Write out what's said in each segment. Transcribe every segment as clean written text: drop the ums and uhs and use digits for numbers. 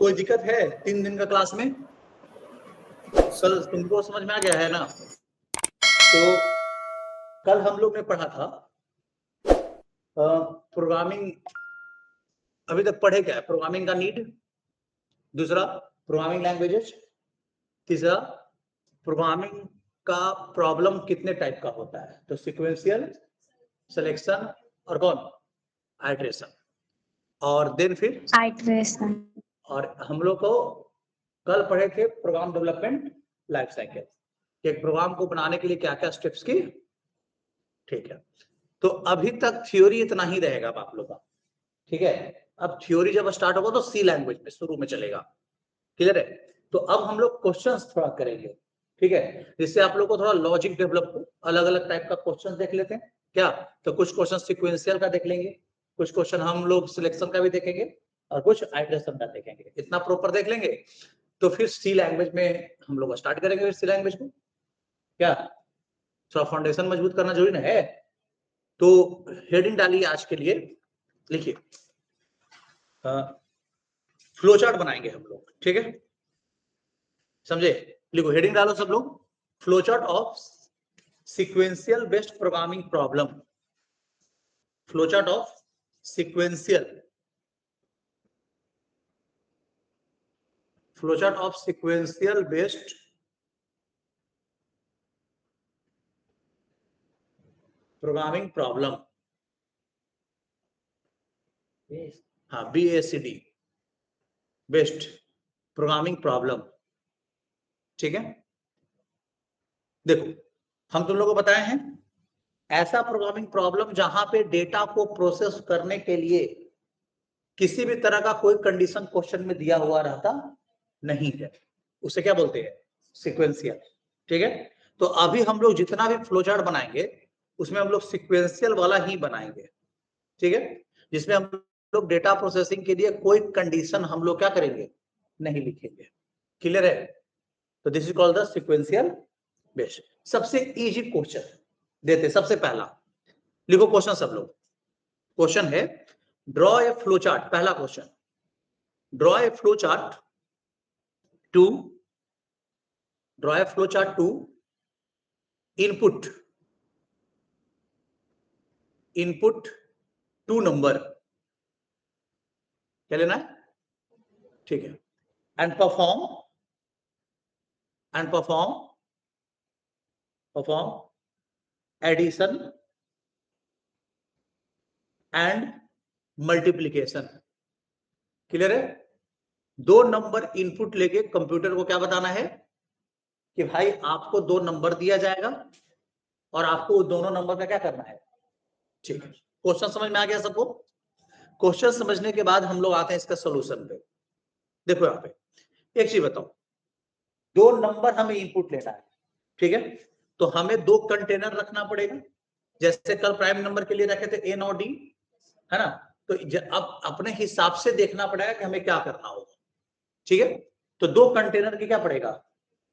कोई दिक्कत है 3 दिन का क्लास में? कल तुमको समझ में आ गया है ना? तो कल हम लोग ने पढ़ा था प्रोग्रामिंग। अभी तक पढ़े क्या है? प्रोग्रामिंग का नीड, दूसरा प्रोग्रामिंग लैंग्वेजेस, तीसरा प्रोग्रामिंग का प्रॉब्लम कितने टाइप का होता है, तो सीक्वेंशियल, सिलेक्शन और कौन, आइटरेशन। और देन फिर आइटरेशन। और हम लोग को कल पढ़े थे प्रोग्राम डेवलपमेंट लाइफ साइकिल, एक प्रोग्राम को बनाने के लिए क्या क्या स्टेप्स की। ठीक है, तो अभी तक थ्योरी इतना ही रहेगा आप लोग का। ठीक है, अब थ्योरी जब स्टार्ट होगा तो सी लैंग्वेज में शुरू में चलेगा। क्लियर है? तो अब हम लोग क्वेश्चंस थोड़ा करेंगे, ठीक है, जिससे आप लोग को थोड़ा लॉजिक डेवलप हो। अलग अलग टाइप का क्वेश्चन देख लेते हैं क्या? तो कुछ क्वेश्चन सिक्वेंशियल का देख लेंगे, कुछ क्वेश्चन हम लोग सिलेक्शन का भी देखेंगे और कुछ आइटरेशन का देखेंगे। इतना प्रॉपर देख लेंगे तो फिर सी लैंग्वेज में हम लोग स्टार्ट करेंगे। फिर सी लैंग्वेज को क्या थोड़ा फाउंडेशन मजबूत करना जरूरी ना है। तो हेडिंग डालिए आज के लिए, लिखिए फ्लो चार्ट बनाएंगे हम लोग, ठीक है, समझे? लिखो, हेडिंग डालो सब लोग, flow chart of sequential based programming problem. Flow chart of sequential, flow chart of sequential based programming problem. हाँ, BACD, बेस्ड प्रोग्रामिंग प्रॉब्लम। ठीक है, देखो हम तुम लोगों को बताए हैं ऐसा प्रोग्रामिंग प्रॉब्लम जहां पे डेटा को प्रोसेस करने के लिए किसी भी तरह का कोई कंडीशन क्वेश्चन में दिया हुआ रहता नहीं है, उसे क्या बोलते हैं? सीक्वेंशियल। ठीक है, तो अभी हम लोग जितना भी फ्लो चार्ट बनाएंगे उसमें हम लोग सीक्वेंशियल वाला ही बनाएंगे, ठीक है, जिसमें हम लोग डेटा प्रोसेसिंग के लिए कोई कंडीशन हम लोग क्या करेंगे? नहीं लिखेंगे। क्लियर है? तो this is called the sequential based. सबसे इजी क्वेश्चन देते, सबसे पहला लिखो क्वेश्चन सब लोग। क्वेश्चन है ड्रॉ ए फ्लो चार्ट। पहला question, draw a flow chart to, draw a flow chart to input, input two number. क्या लेना है? ठीक है, and perform, and perform, perform addition and multiplication. Clear है? दो नंबर इनपुट लेके कंप्यूटर को क्या बताना है कि भाई आपको दो नंबर दिया जाएगा और आपको दोनों नंबर का क्या करना है। ठीक है, क्वेश्चन समझ में आ गया सबको? क्वेश्चन समझने के बाद हम लोग आते हैं इसका सॉल्यूशन पे। देखो यहाँ पे एक चीज बताओ, दो नंबर हमें इनपुट लेना है, ठीक है, तो हमें दो कंटेनर रखना पड़ेगा। जैसे कल प्राइम नंबर के लिए रखे थे N और D, है ना? तो अब अपने हिसाब से देखना पड़ेगा कि हमें क्या करना होगा। ठीक है, तो दो कंटेनर की क्या पड़ेगा?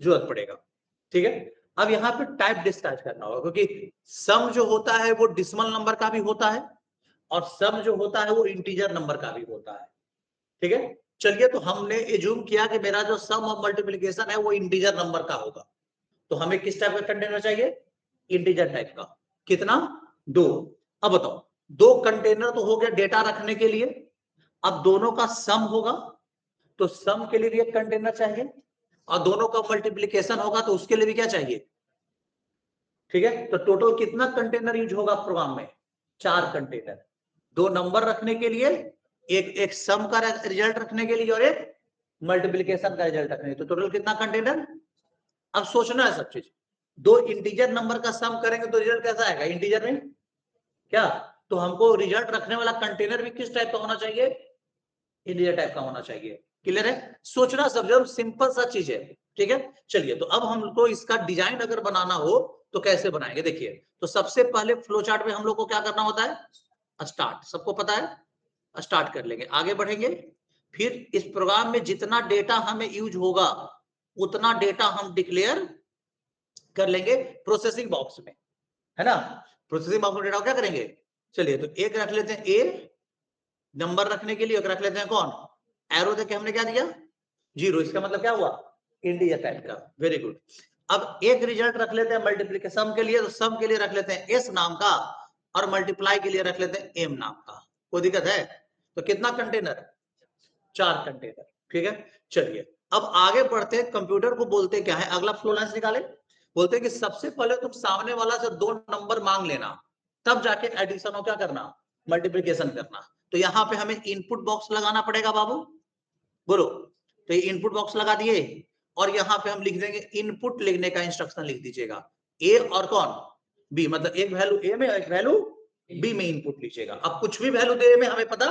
जरूरत पड़ेगा। ठीक है, अब यहाँ पे टाइप डिस्चार्ज करना होगा, क्योंकि सम जो होता है वो डिसिमल नंबर का भी होता है और सम जो होता है वो इंटीजर नंबर का भी होता है। ठीक है, चलिए, तो हमने एज्यूम किया कि मेरा जो सम ऑफ मल्टीप्लिकेशन है वो इंटीजर नंबर का होगा, तो हमें किस टाइप का कंटेनर चाहिए? इंटीजर टाइप का। कितना? दो। अब बताओ, दो कंटेनर तो हो गया डेटा रखने के लिए, अब दोनों का सम होगा तो सम के लिए भी एक कंटेनर चाहिए और दोनों का मल्टीप्लिकेशन होगा तो उसके लिए भी क्या चाहिए? ठीक है, तो टोटल कितना कंटेनर यूज होगा प्रोग्राम में? 4 कंटेनर, दो नंबर रखने के लिए, एक सम का रिजल्ट रखने के लिए और एक मल्टीप्लिकेशन का रिजल्ट रखने के लिए। तो टोटल कितना कंटेनर? अब सोचना है सब चीज। दो इंटीजर नंबर का सम करेंगे तो रिजल्ट कैसा आएगा इंटीजर में? क्या? तो हमको रिजल्ट रखने वाला कंटेनर भी किस टाइप का होना चाहिए? इंटीजर टाइप का होना चाहिए। क्लियर है? सोचना सब, जब सिंपल सा चीज है। ठीक है, चलिए, तो अब हमको इसका डिजाइन अगर बनाना हो तो कैसे बनाएंगे? देखिए, तो सबसे पहले फ्लो चार्ट में हम लोग को क्या करना होता है? स्टार्ट, सबको पता है, स्टार्ट कर लेंगे, आगे बढ़ेंगे। फिर इस प्रोग्राम में जितना डेटा हमें यूज होगा उतना डेटा हम डिक्लेयर कर लेंगे प्रोसेसिंग बॉक्स में, है ना? प्रोसेसिंग बॉक्स में डेटा क्या करेंगे? चलिए, तो एक रख लेते हैं ए, नंबर रखने के लिए एक रख लेते हैं कौन? एरो देके हमने क्या दिया 0, इसका मतलब क्या हुआ इंडिया टाइप का। Very good. अब एक रिजल्ट रख लेते हैं मल्टीप्लीकेशन के लिए, तो सम के लिए रख लेते हैं एस नाम का और मल्टीप्लाई के लिए रख लेते हैं एम नाम का। कोई दिक्कत है? तो कितना कंटेनर 4 कंटेनर। ठीक है, चलिए अब आगे बढ़ते हैं। कंप्यूटर को बोलते क्या है, अगला फ्लो लाइन्स निकाले। बोलते हैं कि सबसे पहले तुम सामने वाला से 2 नंबर मांग लेना, तब जाके एडिशन और क्या करना मल्टीप्लिकेशन करना। तो यहाँ पे हमें इनपुट बॉक्स लगाना पड़ेगा बाबू, बोलो। तो ये इनपुट बॉक्स लगा दिए और यहाँ पे हम लिख देंगे इनपुट लिखने का इंस्ट्रक्शन लिख दीजिएगा। ए और कौन बी, मतलब एक वैल्यू ए में एक वैल्यू बी में इनपुट लीजिएगा। अब कुछ भी वैल्यू दे में हमें पता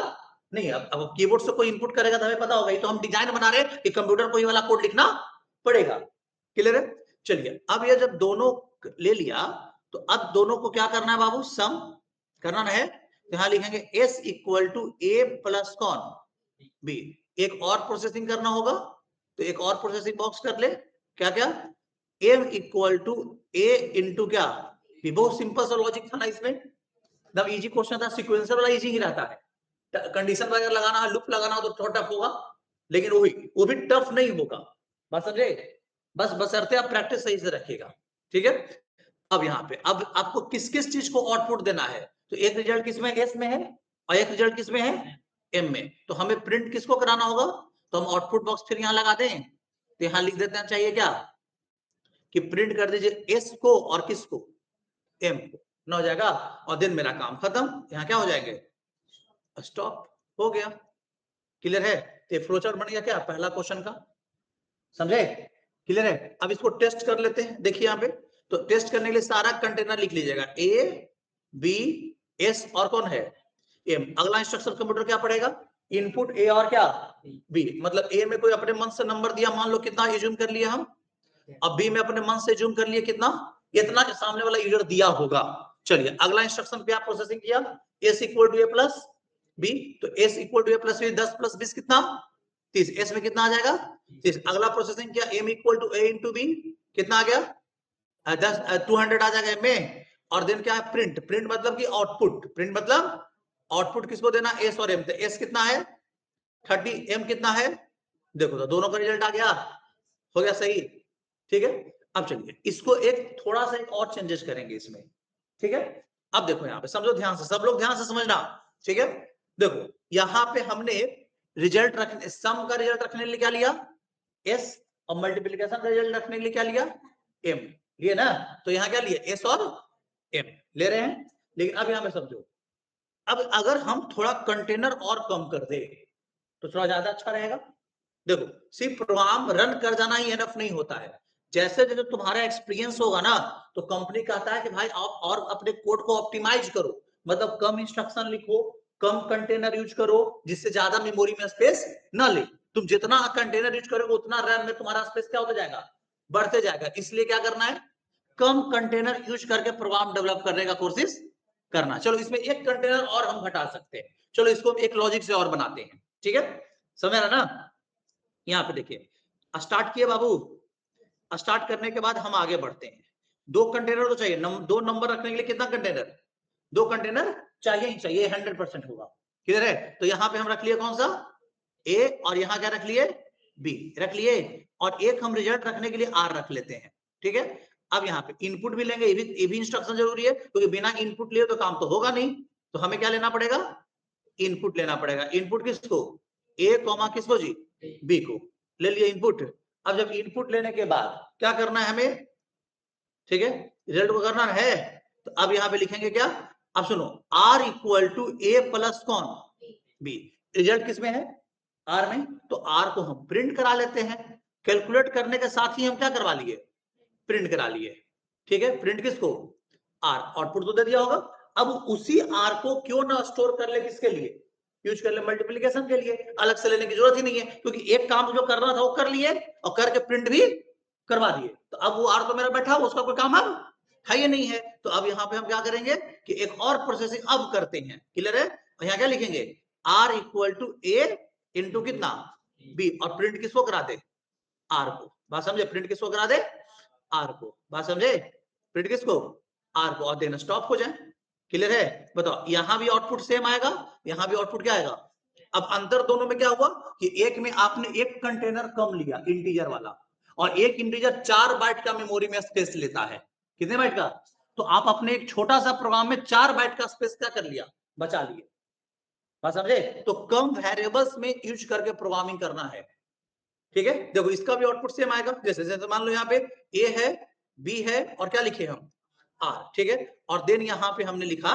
नहीं, अब कीबोर्ड से कोई इनपुट करेगा तो हमें पता होगा। तो हम डिजाइन बना रहे हैं कि कंप्यूटर को ये वाला कोड लिखना पड़ेगा। क्लियर है? चलिए अब ये जब दोनों ले लिया तो अब दोनों को क्या करना है बाबू, सम करना है। तो यहां लिखेंगे S equal to A plus कौन बी। एक और प्रोसेसिंग करना होगा, तो एक और प्रोसेसिंग बॉक्स कर ले। क्या क्या, M equal to A into क्या बी। बहुत सिंपल सा लॉजिक था ना इसमें, एकदम इजी क्वेश्चन था। सिक्वेंसर वाला इजी ही रहता है, कंडीशन वगैरह लगाना है, लूप लगाना हो तो थोड़ा टफ होगा, लेकिन वो भी टफ नहीं होगा। बात समझे? बस बशर्ते आप प्रैक्टिस सही से रखिएगा। ठीक है, अब यहाँ पे अब आपको किस किस चीज को आउटपुट देना है। तो एक रिजल्ट किसमें एस में है और एक रिजल्ट किसमें है एम में। तो हमें प्रिंट किसको कराना होगा, तो हम आउटपुट बॉक्स फिर यहाँ लगा दें। तो यहाँ लिख देना चाहिए क्या कि प्रिंट कर दीजिए एस को और किसको एम को, ना हो जाएगा और दिन मेरा काम खत्म। यहाँ क्या हो जाएंगे स्टॉप, हो गया। क्लियर है? तो फ्लोचार्ट बन गया क्या पहला क्वेश्चन का, समझे? क्लियर है? अब इसको टेस्ट कर लेते हैं। देखिए यहाँ पे, तो टेस्ट करने के लिए सारा कंटेनर लिख लीजिएगा, ए बी एस और कौन है एम। अगला इंस्ट्रक्शन कंप्यूटर क्या पड़ेगा, इनपुट ए और क्या बी। मतलब ए में कोई अपने मन से नंबर दिया, मान लो कितना एज्यूम कर लिया हम, अब बी में अपने मन से एज्यूम कर लिए कितना, इतना जो सामने वाला यूजर दिया होगा। चलिए अगला इंस्ट्रक्शन पे आप प्रोसेसिंग किया, S equal to A plus B. तो S equal to A plus B, 10 plus 20 कितना 30। एस में कितना आ जाएगा 30। अगला प्रोसेसिंग किया, M equal to A into B, कितना आ गया 200 आ जाएगा एम में। और देन क्या है प्रिंट। प्रिंट मतलब कि आउटपुट, प्रिंट मतलब आउटपुट किसको देना एस और एम। तो एस कितना है 30, एम कितना है, देखो तो दोनों का रिजल्ट आ गया, हो गया सही। ठीक है, अब चलिए इसको एक थोड़ा सा एक और चेंजेस करेंगे इसमें। ठीक है, अब देखो यहाँ पे समझो ध्यान से, सब लोग ध्यान से समझना। ठीक है, देखो यहाँ पे हमने रिजल्ट रखने, सम का रिजल्ट रखने के लिए क्या लिया एस और मल्टीप्लिकेशन का रिजल्ट रखने के लिए क्या लिया एम लिए ना। तो यहाँ क्या लिया एस और एम ले रहे हैं। लेकिन अब यहाँ पे समझो, अब अगर हम थोड़ा कंटेनर और कम कर दे तो थोड़ा ज्यादा अच्छा रहेगा। देखो सिर्फ प्रोग्राम रन कर जाना ही एनफ नहीं होता है, जैसे जैसे तुम्हारा एक्सपीरियंस होगा ना तो कंपनी कहता है कि भाई आप और अपने कोड को ऑप्टिमाइज करो, मतलब कम इंस्ट्रक्शन लिखो, कम कंटेनर यूज करो, जिससे ज्यादा मेमोरी में स्पेस ना ले। तुम जितना कंटेनर यूज करोगे उतना रैम में तुम्हारा स्पेस क्या होता जाएगा बढ़ते जाएगा। इसलिए क्या करना है कम कंटेनर यूज करके प्रोग्राम डेवलप करने का कोशिश करना। चलो इसमें एक कंटेनर और हम घटा सकते हैं, चलो इसको एक लॉजिक से और बनाते हैं। ठीक है, समझ रहा ना? यहाँ पे देखिए स्टार्ट किए बाबू, स्टार्ट करने के बाद हम आगे बढ़ते हैं। 2 कंटेनर तो चाहिए, 2 नंबर रखने के लिए कितना कंटेनर 2 कंटेनर चाहिए ही चाहिए, 100% होगा। क्लियर है? तो यहाँ पे हम रख लिए कौन सा ए और यहाँ क्या रख लिए बी रख लिए, और एक हम रिजल्ट रखने के लिए आर रख लेते हैं। ठीक है, अब यहाँ पे इनपुट भी लेंगे, ये भी इंस्ट्रक्शन जरूरी है क्योंकि बिना इनपुट लिए तो काम तो होगा नहीं। तो हमें क्या लेना पड़ेगा इनपुट लेना पड़ेगा। इनपुट किसको ए कॉमा किसको जी बी को ले लिया इनपुट। अब जब इनपुट लेने के बाद क्या करना है हमें, ठीक है रिजल्ट को करना है, तो अब यहाँ पे लिखेंगे क्या, अब सुनो R equal to A plus कौन बी। रिजल्ट किसमें है आर में, तो आर को हम प्रिंट करा लेते हैं। कैलकुलेट करने के साथ ही हम क्या करवा लिए प्रिंट करा लिए। ठीक है, प्रिंट किसको आर, आउटपुट तो दे दिया होगा। अब उसी आर को क्यों ना स्टोर कर ले किसके लिए यूज कर ले मल्टीप्लिकेशन के लिए, अलग से लेने की जरूरत ही नहीं है क्योंकि एक काम जो करना था वो कर लिए और करके प्रिंट भी करवा दिए। तो अब वो आर तो मेरा बैठा हुआ, उसका कोई काम अब है ये नहीं है। तो अब यहाँ पे हम क्या करेंगे कि एक और प्रोसेसिंग अब करते हैं। क्लियर है? यहाँ क्या लिखेंगे R equal to A into कितना बी, और प्रिंट किसको करा दे आर को। बात समझे? प्रिंट किसको करा दे आर को। बात समझे? प्रिंट किसको आर को, और देना स्टॉप हो जाए। क्लियर है? बताओ यहाँ भी आउटपुट सेम आएगा, यहाँ भी आउटपुट क्या आएगा अब अंतर दोनों में क्या हुआ कि एक में आपने एक कंटेनर कम लिया इंटीजर वाला, और एक इंटीजर 4 बाइट का मेमोरी में स्पेस लेता है। कितने बाइट का? तो आप अपने एक छोटा सा प्रोग्राम में 4 बाइट का स्पेस क्या कर लिया, बचा लिए। बात समझे? तो कम वेरिएबल्स में यूज करके प्रोग्रामिंग करना है। ठीक है, देखो इसका भी आउटपुट सेम आएगा। जैसे जैसे मान लो यहाँ पे ए है, बी है, और क्या लिखे हम, आर। ठीक है, और देन यहाँ पे हमने लिखा,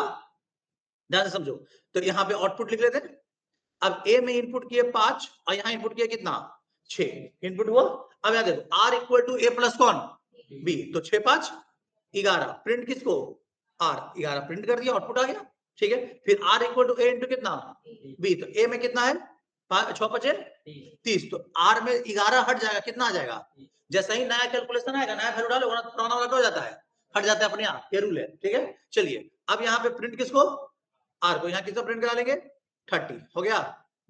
ध्यान से समझो, तो यहाँ पे आउटपुट लिख लेते हैं। अब ए में इनपुट किए 5 और यहाँ इनपुट किया कितना, 6 इनपुट हुआ। अब यहाँ देखो R equal to A plus कौन, बी, तो 6 5 11, प्रिंट किसको, आर, 11 प्रिंट कर दिया, आउटपुट आ गया। ठीक है, फिर R equal to A into कितना, बी, तो ए में कितना है, 6 5 30, तो आर में 11 हट जाएगा, कितना आ जाएगा, जैसा ही नया कैलकुलेशन आएगा, नया वैल्यू डालो, पुराना वाला हो जाता है, हट जाता है अपने आप, ये रूल है। ठीक है, चलिए अब यहाँ पे प्रिंट किसको, आर को, यहाँ किसको प्रिंट करा लेंगे, 30 हो गया।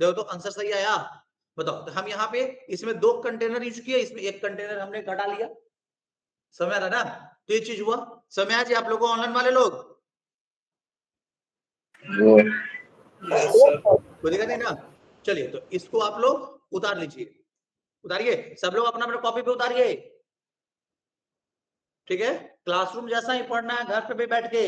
देखो तो आंसर सही आया, बताओ। तो हम यहाँ पे इसमें 2 कंटेनर यूज किए, इसमें एक कंटेनर हमने घटा लिया, समझ आ रहा ना, तो ये चीज हुआ। समझ आ जी आप लोगों को, ऑनलाइन वाले लोग, कोई दिक्कत नहीं ना। चलिए तो इसको आप लोग उतार लीजिए, उतारिए सब लोग अपना अपना कॉपी पे उतारिए। ठीक है, क्लासरूम जैसा ही पढ़ना है, घर पे भी बैठ के।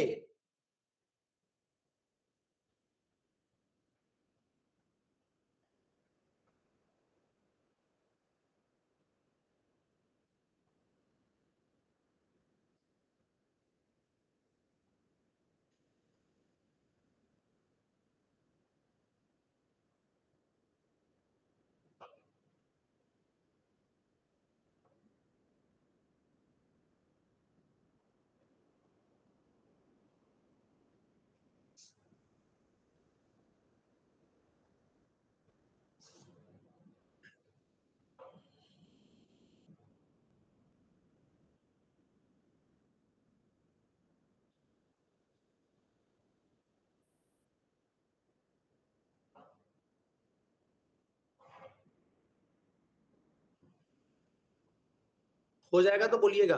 हो जाएगा तो बोलिएगा।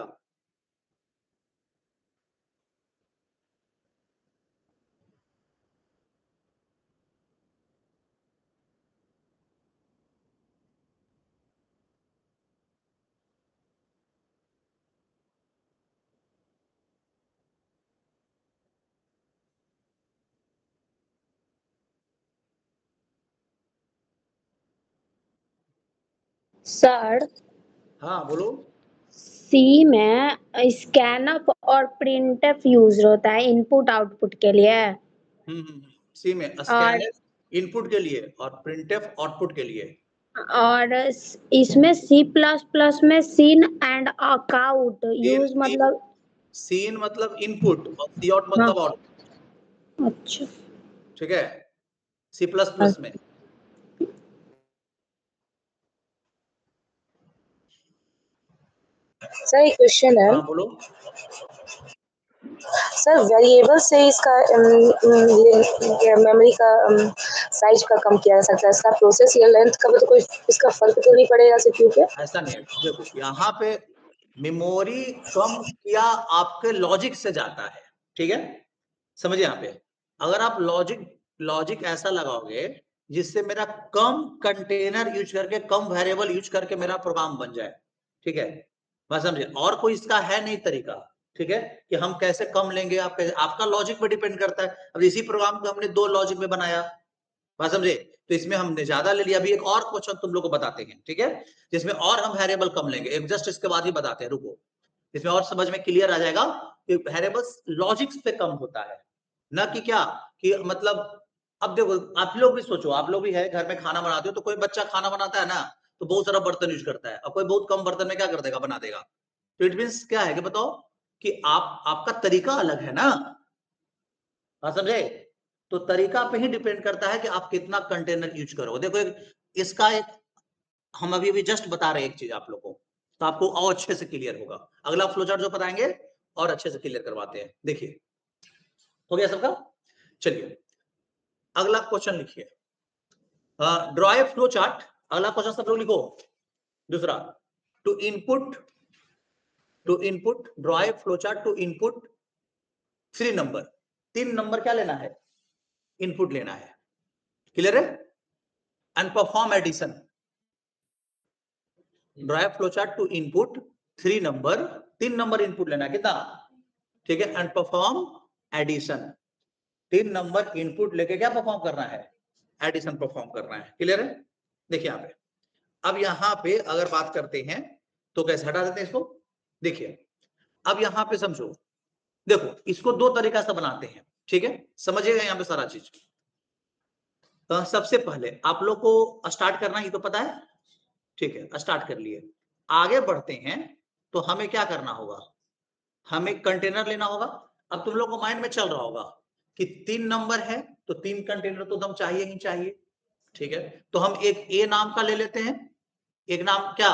सर, हाँ बोलो। सी में स्कैनअप और प्रिंटफ यूज होता है इनपुट आउटपुट के लिए, सी में और स्कैनर इनपुट के लिए और प्रिंटफ आउटपुट के लिए। इसमें सी प्लस प्लस में सीन एंड अकाउंट यूज मतलब, सीन मतलब इनपुट और सी आउट हाँ, मतलब आउटपुट। अच्छा, ठीक है, सी प्लस प्लस में। सर एक क्वेश्चन है। हाँ बोलो। सर वेरिएबल से इसका मेमोरी का साइज का कम किया जा सकता है, इसका प्रोसेस या लेंथ का तो कोई इसका फर्क तो नहीं पड़ेगा सीपीयू पे? ऐसा नहीं है, देखो यहाँ पे मेमोरी कम किया आपके लॉजिक से जाता है। ठीक है, समझिए यहाँ पे, अगर आप लॉजिक ऐसा लगाओगे जिससे मेरा कम कंटेनर यूज करके, कम वेरिएबल यूज करके मेरा प्रोग्राम बन जाए। ठीक है, बात समझिए, और कोई इसका है नहीं तरीका। ठीक है, कि हम कैसे कम लेंगे, आपका लॉजिक पे डिपेंड करता है। अब इसी प्रोग्राम को हमने 2 लॉजिक में बनाया, बात समझे, तो इसमें हमने ज्यादा ले लिया। अभी एक और क्वेश्चन तुम लोग को बताते हैं, ठीक है, जिसमें और हम वेरिएबल कम लेंगे, एक जस्ट इसके बाद ही बताते हैं, रुको, इसमें और समझ में क्लियर आ जाएगा कि वेरिएबल्स लॉजिक्स पे कम होता है, ना कि क्या, कि मतलब, अब देखो आप लोग भी सोचो, आप लोग भी है घर में खाना बनाते हो, तो कोई बच्चा खाना बनाता है ना, तो बहुत सारा बर्तन यूज करता है, और कोई बहुत कम बर्तन में क्या कर देगा, बना देगा। तो इट मीन्स क्या है कि बताओ कि आपका तरीका अलग है ना, हाँ समझे, तो तरीका पे ही डिपेंड करता है कि आप कितना कंटेनर यूज करो। देखो इसका एक हम अभी जस्ट बता रहे हैं एक चीज आप लोगों को, तो आपको और अच्छे से क्लियर होगा। अगला फ्लोचार्ट जो बताएंगे और अच्छे से क्लियर करवाते हैं। देखिए हो गया सबका, चलिए अगला क्वेश्चन लिखिए, ड्रॉ ए फ्लो चार्ट। अगला क्वेश्चन सब लोग लिखो। दूसरा, two input draw a flow chart to input 3 number. 3 number क्या लेना है, इनपुट लेना है। क्लियर है, and perform addition. Draw a flowchart to input 3 number, 3 number input लेना है कितना, ठीक है, and perform addition. 3 number input लेके क्या परफॉर्म करना है, एडिशन परफॉर्म करना है। क्लियर है? देखिए यहाँ पे, अब यहाँ पे अगर बात करते हैं तो कैसे हटा देते हैं इसको, देखिए अब यहाँ पे समझो, देखो इसको दो तरीका से बनाते हैं, ठीक है, समझिएगा यहाँ पे सारा चीज। तो सबसे पहले आप लोग को स्टार्ट करना ही तो पता है, ठीक है, स्टार्ट कर लिए, आगे बढ़ते हैं तो हमें क्या करना होगा, हमें कंटेनर लेना होगा। अब तुम लोग को माइंड में चल रहा होगा कि 3 नंबर है तो 3 कंटेनर तो दम चाहिए ही चाहिए, ठीक है, तो हम एक ए नाम का ले लेते हैं, एक नाम क्या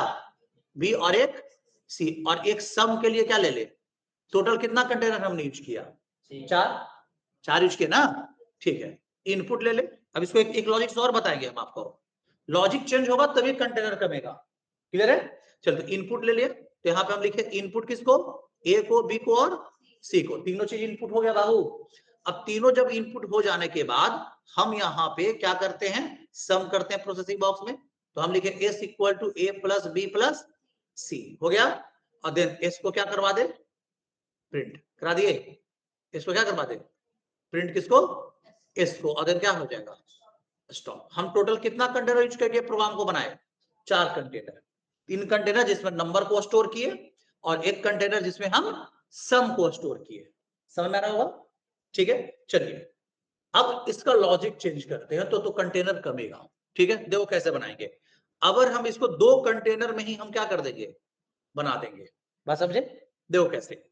बी और एक सी, और एक सम के लिए क्या ले ले, टोटल कितना कंटेनर हमने यूज किया, 4 यूज किया ना, ठीक है, इनपुट ले ले। अब इसको एक लॉजिक और बताएंगे हम आपको, लॉजिक चेंज होगा तभी कंटेनर कमेगा। क्लियर है? चलो तो इनपुट ले लिए, तो यहाँ पे हम लिखे इनपुट किसको, ए को, बी को और सी को, तीनों चीज इनपुट हो गया बाबू। अब तीनों जब इनपुट हो जाने के बाद हम यहाँ पे क्या करते हैं, सम करते हैं प्रोसेसिंग बॉक्स में, तो हम लिखे S equal to A plus B plus C, हो गया, और देन एस को क्या करवा दे, प्रिंट करा दिए, इसको क्या करवा दे, प्रिंट किसको, एस को, और देन क्या हो जाएगा, स्टॉप। हम टोटल कितना कंटेनर यूज करके प्रोग्राम को बनाए, 4 कंटेनर, 3 कंटेनर जिसमें नंबर को स्टोर किए और एक कंटेनर जिसमें हम सम को स्टोर किए। समझ में आ रहा होगा? ठीक है, चलिए अब इसका लॉजिक चेंज करते हैं तो कंटेनर कमेगा। ठीक है, देखो कैसे बनाएंगे, अगर हम इसको 2 कंटेनर में ही हम क्या कर देंगे, बना देंगे, बात समझे? देखो कैसे,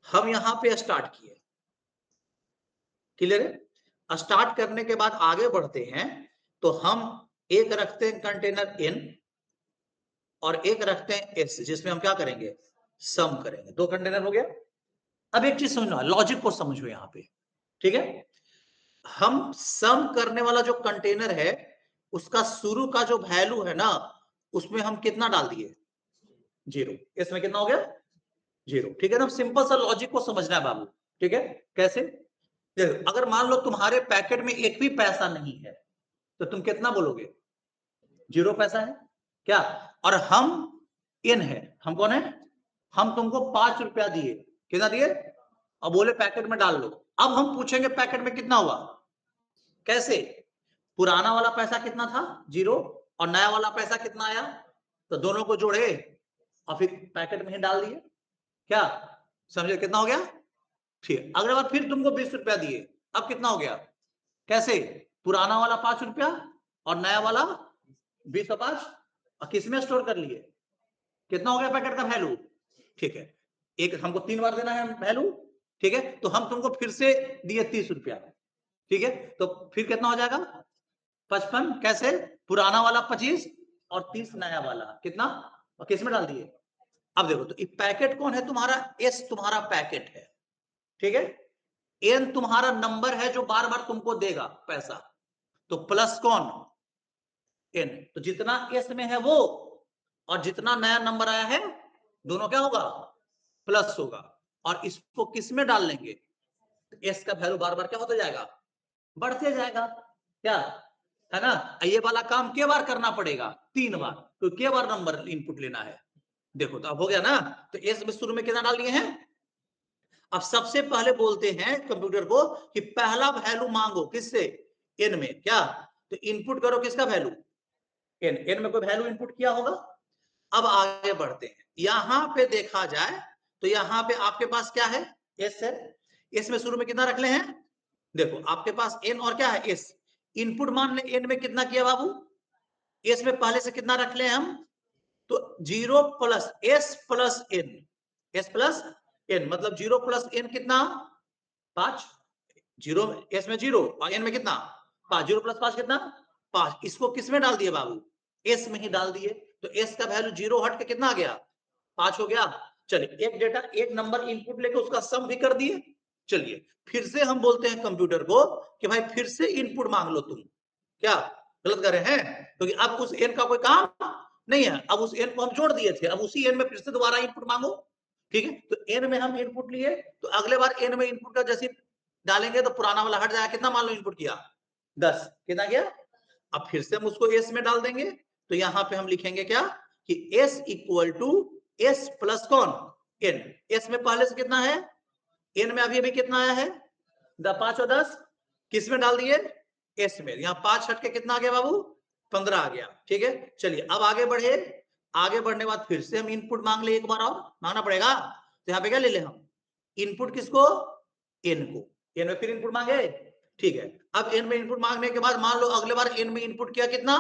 हम यहां पे स्टार्ट किए, क्लियर है? स्टार्ट करने के बाद आगे बढ़ते हैं तो हम एक रखते हैं कंटेनर n और एक रखते हैं s, जिसमें हम क्या करेंगे, सम करेंगे। 2 कंटेनर हो गया। अब एक चीज समझना, लॉजिक को समझो यहां पे, ठीक है, हम सम करने वाला जो कंटेनर है उसका शुरू का जो वैल्यू है ना, उसमें हम कितना डाल दिए, 0, इसमें कितना हो गया, 0। ठीक है ना, सिंपल सा लॉजिक को समझना है बाबू। ठीक है, कैसे, अगर मान लो तुम्हारे पैकेट में एक भी पैसा नहीं है तो तुम कितना बोलोगे, 0 पैसा है क्या, और हम इन है, हम कौन है, हम तुमको 5 रुपया दिए, कितना दिए, और बोले पैकेट में डाल लो। अब हम पूछेंगे पैकेट में कितना हुआ, कैसे, पुराना वाला पैसा कितना था, 0, और नया वाला पैसा कितना आया, तो दोनों को जोड़े और फिर पैकेट में ही डाल दिए, क्या समझे, कितना हो गया। ठीक, अगले बार फिर तुमको 20 रुपया दिए, अब कितना हो गया, कैसे, पुराना वाला 5 रुपया और नया वाला 20 और 5, और किसमें स्टोर कर लिए, कितना हो गया पैकेट का वैल्यू। ठीक है, एक हमको 3 बार देना है वैल्यू, ठीक है, तो हम तुमको फिर से दिए 30 रुपया, ठीक है, तो फिर कितना हो जाएगा, 55, कैसे, पुराना वाला 25 और 30 नया वाला, कितना, और किस में डाल दिए। अब देखो तो पैकेट कौन है तुम्हारा, एस तुम्हारा पैकेट है, ठीक है, एन तुम्हारा नंबर है जो बार बार तुमको देगा पैसा, तो प्लस कौन, एन, तो जितना एस में है वो और जितना नया नंबर आया है दोनों क्या होगा, प्लस होगा, और इसको किस में डाल लेंगे, एस का वैल्यू बार बार क्या होता जाएगा, बढ़ते जाएगा, क्या है ना। ये वाला काम के बार करना पड़ेगा, 3 बार, तो के बार नंबर इनपुट लेना है। देखो तो अब हो गया ना, तो एस में शुरू में कितना डाल दिए हैं। अब सबसे पहले बोलते हैं कंप्यूटर को कि पहला वैल्यू मांगो, किससे, एन में, क्या, तो इनपुट करो किसका वैल्यू, एन, एन में कोई वैल्यू इनपुट किया होगा। अब आगे बढ़ते हैं, यहां पे देखा जाए तो यहां पे आपके पास क्या है, एस है, एस में शुरू में कितना रख ले हैं, देखो आपके पास एन और क्या है, एस, इनपुट मान ले एन में कितना किया बाबू, एस में पहले से कितना रख ले हम, तो 0 plus S plus N, S plus N, मतलब 0 प्लस एन कितना, 5, 0 एस में 0 और एन में कितना 5, 0 प्लस 5 कितना 5, इसको किस में डाल दिए बाबू, एस में ही डाल दिए, तो एस का वैल्यू 0 हट के कितना आ गया, 5 हो गया। चलिए एक डेटा, एक नंबर इनपुट लेके उसका सम भी कर दिए। चलिए फिर से हम बोलते हैं कंप्यूटर को कि भाई फिर से इनपुट मांग लो तुम, क्या गलत कर रहे हैं, क्योंकि अब उस एन का कोई काम नहीं है, अब उस एन को हम जोड़ दिए थे, अब उसी एन में फिर से दोबारा इनपुट मांगो। ठीक है, तो एन में हम इनपुट लिए, तो अगले बार एन में इनपुट का जैसे डालेंगे तो पुराना वाला हट जाएगा, कितना मान लो इनपुट किया 10, कितना गया अब फिर से हम उसको s में डाल देंगे, तो यहाँ पे हम लिखेंगे क्या कि s equal to s plus कौन n। s में पहले से कितना है, n में अभी कितना आया है 5 और 10, किस में डाल दिए s में, यहाँ 5 हट के कितना आ गया बाबू 15 आ गया। ठीक है, चलिए अब आगे बढ़े। आगे बढ़ने बाद फिर से हम इनपुट मांग ले, एक बार और मांगना पड़ेगा। तो यहाँ पे क्या ले ले हम इनपुट, किसको n को, n में फिर इनपुट मांगे। ठीक है, अब n में इनपुट मांगने के बाद मान लो अगले बार n में इनपुट किया कितना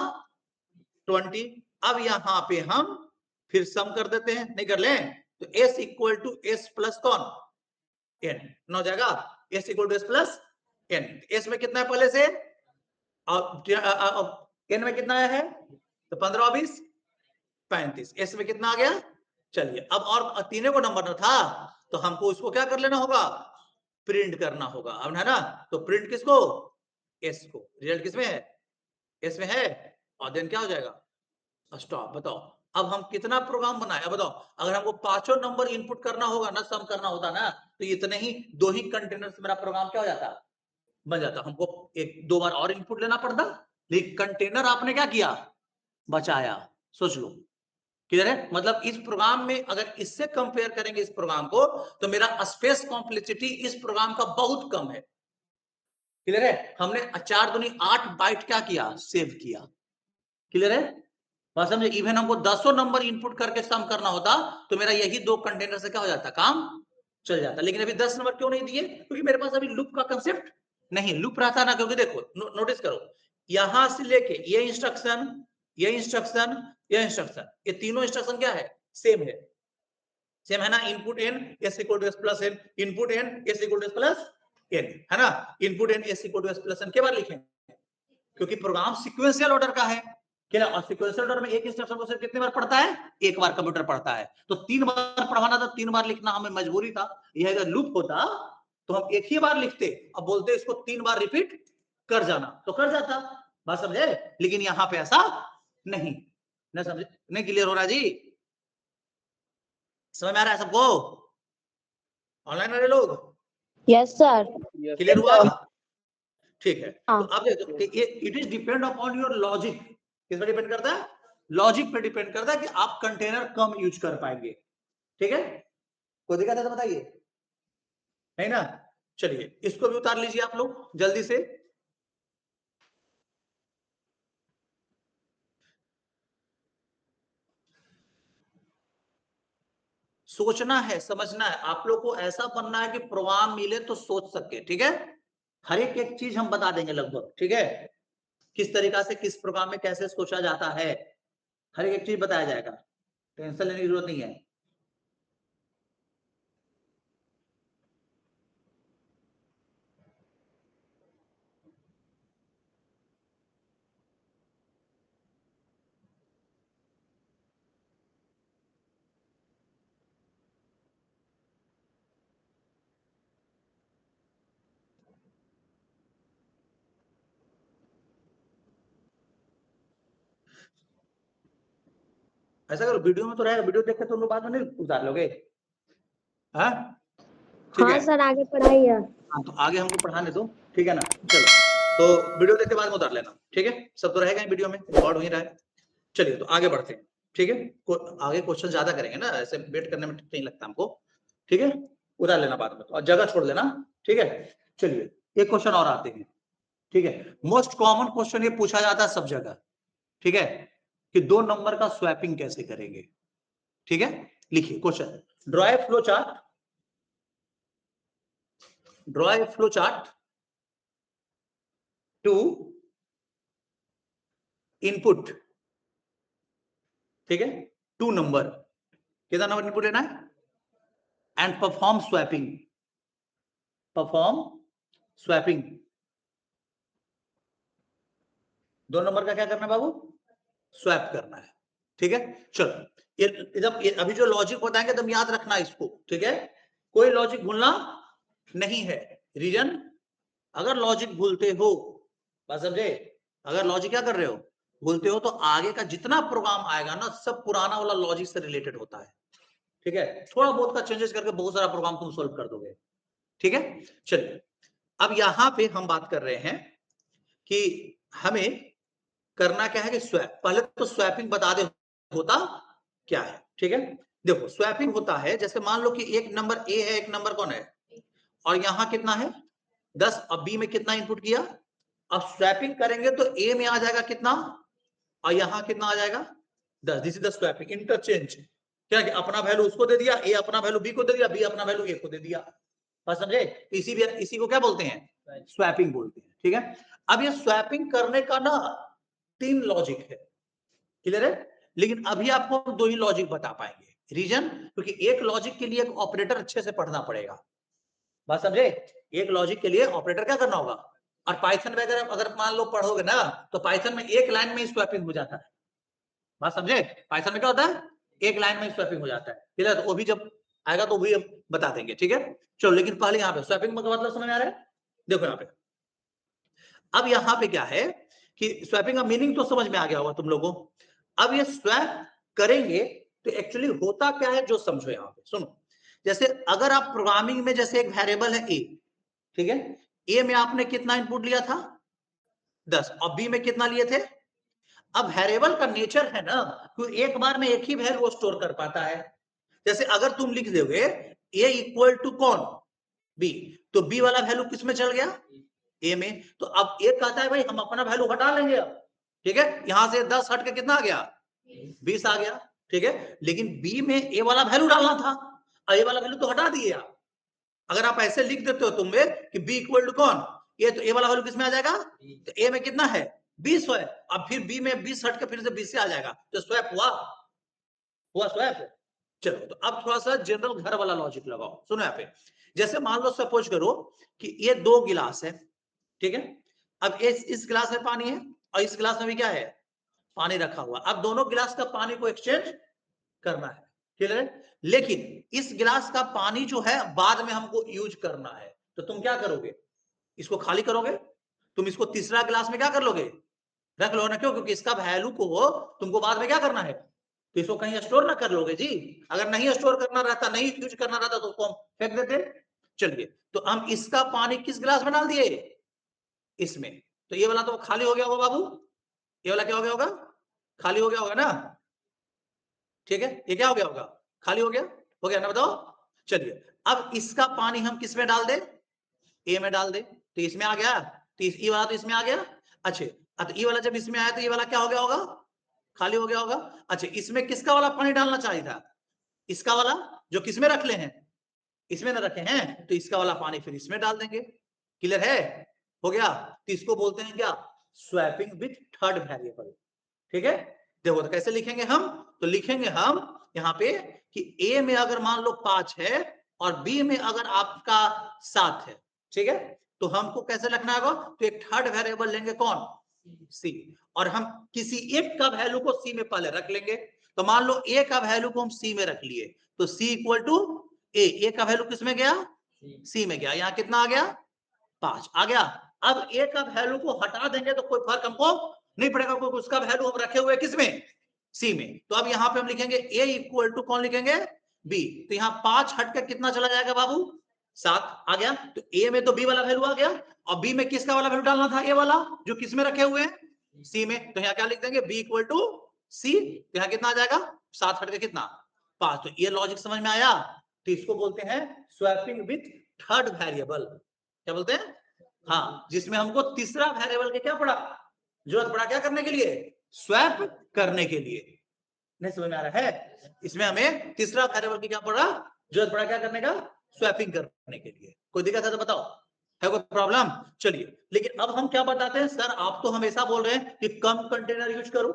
20। अब यहाँ पे हम फिर सम कर देते हैं, नहीं कर लें तो s equal to s plus कौन n न हो जाएगा, s equal to s plus n। s में कितना है पहले से, और n में कितना आया है तो 15 और 20 35, s में कितना आ गया। चलिए अब और तीनों को नंबर न था तो हमको उसको क्या कर लेना होगा, प्रिंट करना होगा, अब है ना। तो प्रिंट किसको, s को, रिजल्ट किसमें है s में है, और देन क्या हो जाएगा स्टॉप। बताओ अब हम कितना प्रोग्राम बनाए, अब बताओ अगर हमको पांचों नंबर इनपुट करना होगा ना, सम करना होता ना, तो इतने ही 2 ही कंटेनर से मेरा प्रोग्राम क्या हो जाता, बन जाता। हमको 1-2 बार और इनपुट लेना पड़ता, लेकिन कंटेनर आपने क्या किया बचाया। सोच लो क्लियर है, मतलब इस प्रोग्राम में अगर इससे कंपेयर करेंगे इस प्रोग्राम को, तो मेरा स्पेस कॉम्प्लेक्सिटी इस प्रोग्राम का बहुत कम है। क्लियर है, हमने 4 दूनी 8 बाइट क्या किया सेव किया। क्लियर है बात समझे, इवन हमको 10 नंबर इनपुट करके सम करना होता तो मेरा यही 2 कंटेनर से क्या हो जाता, काम चल जाता। लेकिन अभी 10 नंबर क्यों नहीं दिए, क्योंकि मेरे पास अभी लूप का कंसेप्ट नहीं, लूप रहता ना, क्योंकि देखो नोटिस करो यहां से लेके ये इंस्ट्रक्शन, ये इंस्ट्रक्शन, ये इंस्ट्रक्शन, ये तीनों इंस्ट्रक्शन क्या है सेम है, सेम है ना। Input n s equal to s plus n, input n s equal to s plus n, है ना। Input n s equal to s plus n के बार लिखेंगे, क्योंकि प्रोग्राम सीक्वेंशियल ऑर्डर का है क्या, और सीक्वेंशियल ऑर्डर में एक इंस्ट्रक्शन को सिर्फ कितने बार पढ़ता है, एक बार कंप्यूटर पढ़ता है, तो 3 बार पढ़वाना था, 3 बार लिखना हमें मजबूरी था। यह अगर लूप होता तो हम एक ही बार लिखते, अब बोलते इसको 3 बार रिपीट कर जाना, तो कर जाता, बात समझे। लेकिन यहाँ पे ऐसा नहीं, ना समझे, नहीं क्लियर हो रहा जी, समझ में आ रहा है सबको, ऑनलाइन वाले लोग यस सर। क्लियर हुआ, ठीक है। हाँ। तो अब ये it is depend upon your logic, किस पे डिपेंड करता है, लॉजिक पे डिपेंड करता है कि आप कंटेनर कम यूज कर पाएंगे। ठीक है, कोई दिक्कत है तो बताइए, नहीं ना। चलिए इसको भी उतार लीजिए आप लोग जल्दी से। सोचना है, समझना है, आप लोग को ऐसा बनना है कि प्रोग्राम मिले तो सोच सके। ठीक है, हर एक चीज हम बता देंगे लगभग। ठीक है, किस तरीका से किस प्रोग्राम में कैसे सोचा जाता है, हर एक चीज बताया जाएगा, टेंशन लेने की जरूरत नहीं है। ऐसा करो, वीडियो में तो रहेगा, वीडियो देख के तुम लोग बाद में नहीं उतार लोगे, हाँ ठीक हाँ है। सर आगे पढ़ाइए। हाँ तो आगे हमको पढ़ाने दो, ठीक है ना। चलो तो वीडियो देखते बाद में उतार लेना, ठीक है, सब तो रहेगा वीडियो में, रिकॉर्ड हो ही रहा है। चलिए तो आगे बढ़ते हैं, ठीक है, आगे क्वेश्चन ज्यादा करेंगे ना, ऐसे वेट करने में नहीं लगता हमको, ठीक है, उतार लेना बाद में, और जगह छोड़ देना, ठीक है। चलिए एक क्वेश्चन और आते हैं, ठीक है, मोस्ट कॉमन क्वेश्चन ये पूछा जाता है सब जगह, ठीक है, कि 2 नंबर का स्वैपिंग कैसे करेंगे। ठीक है, लिखिए question, draw a flow chart, draw a flow chart to input, ठीक है, 2 नंबर, कितना नंबर इनपुट लेना है, and perform swapping, perform swapping, 2 number का क्या करना है बाबू, स्वैप करना है। ठीक है, चलो ये एकदम अभी जो लॉजिक बताएंगे एकदम याद रखना इसको, ठीक है, कोई लॉजिक भूलना नहीं है। रीजन, अगर लॉजिक भूलते हो, बात समझे, अगर लॉजिक क्या कर रहे हो भूलते हो, तो आगे का जितना प्रोग्राम आएगा ना सब पुराना वाला लॉजिक से रिलेटेड होता है। ठीक है, थोड़ा बहुत का चेंजेस करके बहुत सारा प्रोग्राम तुम सॉल्व कर दोगे। ठीक है, चलिए अब यहां पे हम बात कर रहे हैं कि हमें करना क्या है कि स्वैप, पहले तो स्वैपिंग बता दे होता क्या है। ठीक है, देखो स्वैपिंग होता है जैसे मान लो कि एक नंबर ए है, एक नंबर कौन है, और यहां कितना है 10, अब बी में कितना इनपुट किया, अब स्वैपिंग करेंगे तो ए में आ जाएगा कितना और यहां कितना आ जाएगा 10। This is the swapping, interchange. क्या कि अपना वैल्यू उसको दे दिया, ए अपना वैल्यू बी को दे दिया, बी अपना वैल्यू ए को दे दिया। बात समझे? इसी को क्या बोलते हैं, स्वैपिंग बोलते हैं। ठीक है, अब ये स्वैपिंग करने का ना 3 लॉजिक है, क्लियर है? लेकिन अभी आपको हम 2 ही लॉजिक बता पाएंगे। रीजन, क्योंकि एक लॉजिक के लिए एक ऑपरेटर अच्छे से पढ़ना पड़ेगा। बात समझे? एक लॉजिक के लिए ऑपरेटर क्या करना होगा, और पाइथन वगैरह अगर मान लो पढ़ोगे ना तो पाइथन में एक लाइन में स्वैपिंग हो जाता है। बात समझे? पाइथन में क्या होता है, एक लाइन में स्वैपिंग हो जाता है। क्लियर? तो वो भी जब आएगा तो भी हम बता देंगे। ठीक है, चलो, लेकिन पहले यहाँ पे स्वैपिंग का मतलब समझ में आ रहा है? देखो यहाँ पे, अब यहाँ पे क्या है कि स्वैपिंग का मीनिंग तो समझ में आ गया होगा तुम लोगों को। अब ये स्वैप करेंगे तो एक्चुअली होता क्या है जो समझो। यहाँ पे सुनो, जैसे अगर आप प्रोग्रामिंग में जैसे एक वेरिएबल है ए, ठीक है, ए में आपने कितना इनपुट लिया था 10 और बी में कितना लिए थे। अब वेरिएबल का नेचर है ना कि एक बार में एक ही वैल्यू स्टोर कर पाता है। जैसे अगर तुम लिख दोगे ए इक्वल टू कौन, बी, तो बी वाला वैल्यू किस में चल गया, ए में। तो अब ए कहता है भाई हम अपना वैल्यू हटा लेंगे अब। ठीक है, यहां से 10 हट के कितना आ गया, 20 आ गया। ठीक है, लेकिन बी में ए वाला वैल्यू डालना था, ए वाला वैल्यू तो हटा दिए आप। अगर आप ऐसे लिख देते हो तुम कि बी इक्वल टू कौन, ए, तो ए वाला वैल्यू किस में आ जाएगा, तो ए में कितना है 20 है, अब फिर बी में 20 हट के फिर से 20 से आ जाएगा, तो स्वैप हुआ स्वैप। चलो, तो अब थोड़ा सा जनरल घर वाला लॉजिक लगाओ। सुनो यहाँ पे, जैसे मान लो सपोज करो कि ये 2 गिलास है, ठीक है, अब इस गिलास में पानी है और इस गिलास में भी क्या है, पानी रखा हुआ। अब दोनों गिलास का पानी को एक्सचेंज करना है, क्लियर है? लेकिन इस गिलास का पानी जो है बाद में हमको यूज करना है, तो तुम क्या करोगे, इसको खाली करोगे, तुम इसको तीसरा गिलास में क्या कर लोगे, रख लो ना। क्यों? क्योंकि इसका वैल्यू को तुमको बाद में क्या करना है, तो इसको कहीं स्टोर ना कर लोगे जी। अगर नहीं स्टोर करना रहता, नहीं यूज करना रहता तो उसको हम फेंक देते। चलिए, तो हम इसका पानी किस गिलास में डाल दिए, इसमें, तो ये वाला तो खाली हो गया होगा बाबू, ये वाला क्या हो गया होगा, खाली हो गया होगा ना। ठीक है, ये क्या हो गया होगा, खाली हो गया ना, बताओ। चलिए, अब इसका पानी हम किस में डाल दे, ए में डाल दे, तो इसमें आ गया, तो ये वाला तो इसमें आ गया। अच्छा, तो ये वाला जब इसमें आया तो ये वाला क्या हो गया होगा, खाली हो गया होगा। अच्छा, इसमें किसका वाला पानी डालना चाहिए था, इसका वाला जो किसमें रख ले हैं, इसमें ना रखे हैं, तो इसका वाला पानी फिर इसमें डाल देंगे। क्लियर है? हो गया। तो इसको बोलते हैं क्या, स्वैपिंग विथ थर्ड वेरिएबल। ठीक है, देखो तो कैसे लिखेंगे हम, तो लिखेंगे हम यहाँ पे कि ए में अगर मान लो 5 है और बी में अगर आपका 7 है, ठीक है, तो हमको कैसे रखना होगा, तो एक थर्ड वेरिएबल लेंगे कौन, सी, और हम किसी एक का वैल्यू को सी में पहले रख लेंगे। तो मान लो ए का वैल्यू को हम सी में रख लिए, तो सी इक्वल टू ए का वैल्यू किस में गया, सी में गया, यहाँ कितना आ गया 5 आ गया। अब ए का वैल्यू को हटा देंगे तो कोई फर्क हमको नहीं पड़ेगा, क्योंकि उसका वैल्यू हम रखे हुए किसमें, सी में। तो अब यहाँ पे हम लिखेंगे ए इक्वल टू कौन लिखेंगे, बी, तो यहाँ 5 हट कर कितना चला जाएगा बाबू, 7 आ गया। तो ए में तो बी वाला वैल्यू आ गया, और बी में किसका वाला वैल्यू डालना था, ए वाला जो किसमें रखे हुए हैं, सी में। तो यहाँ क्या लिख देंगे, बी इक्वल टू सी, तो यहाँ कितना आ जाएगा 7 हट के कितना 5। तो ये लॉजिक समझ में आया। तो इसको बोलते हैं स्वैपिंग विथ थर्ड वेरिएबल। क्या बोलते हैं, हाँ, जिसमें हमको तीसरा वेरिएबल के क्या पड़ा, जरूरत पड़ा क्या करने के लिए, स्वैप करने के लिए। नहीं समझ में आ रहा है, इसमें हमें तीसरा वेरिएबल की क्या पड़ा, जरूरत पड़ा क्या करने का, स्वैपिंग करने के लिए। कोई दिक्कत है तो बताओ, है कोई प्रॉब्लम? चलिए, लेकिन अब हम क्या बताते हैं, सर आप तो हमेशा बोल रहे हैं कि कम कंटेनर यूज करो,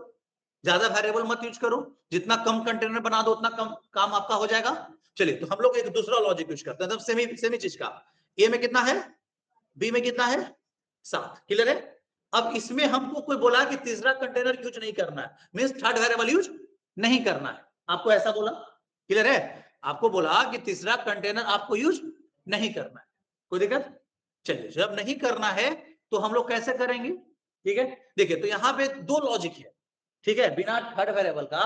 ज्यादा वेरिएबल मत यूज करो, जितना कम कंटेनर बना दो उतना कम काम आपका हो जाएगा। चलिए, तो हम लोग एक दूसरा लॉजिक यूज करते हैं, सेमी चीज का। ए में कितना है, बी में कितना है 7, क्लियर है? अब इसमें हमको कोई बोला कि तीसरा कंटेनर यूज नहीं करना है, मींस थर्ड वेरिएबल यूज नहीं करना है, आपको ऐसा बोला, क्लियर है? आपको बोला कि तीसरा कंटेनर आपको यूज नहीं करना है, कोई दिक्कत? चलिए, जब नहीं करना है तो हम लोग कैसे करेंगे, ठीक है? देखिए, तो यहाँ पे 2 लॉजिक है, ठीक है, बिना थर्ड वेरिएबल का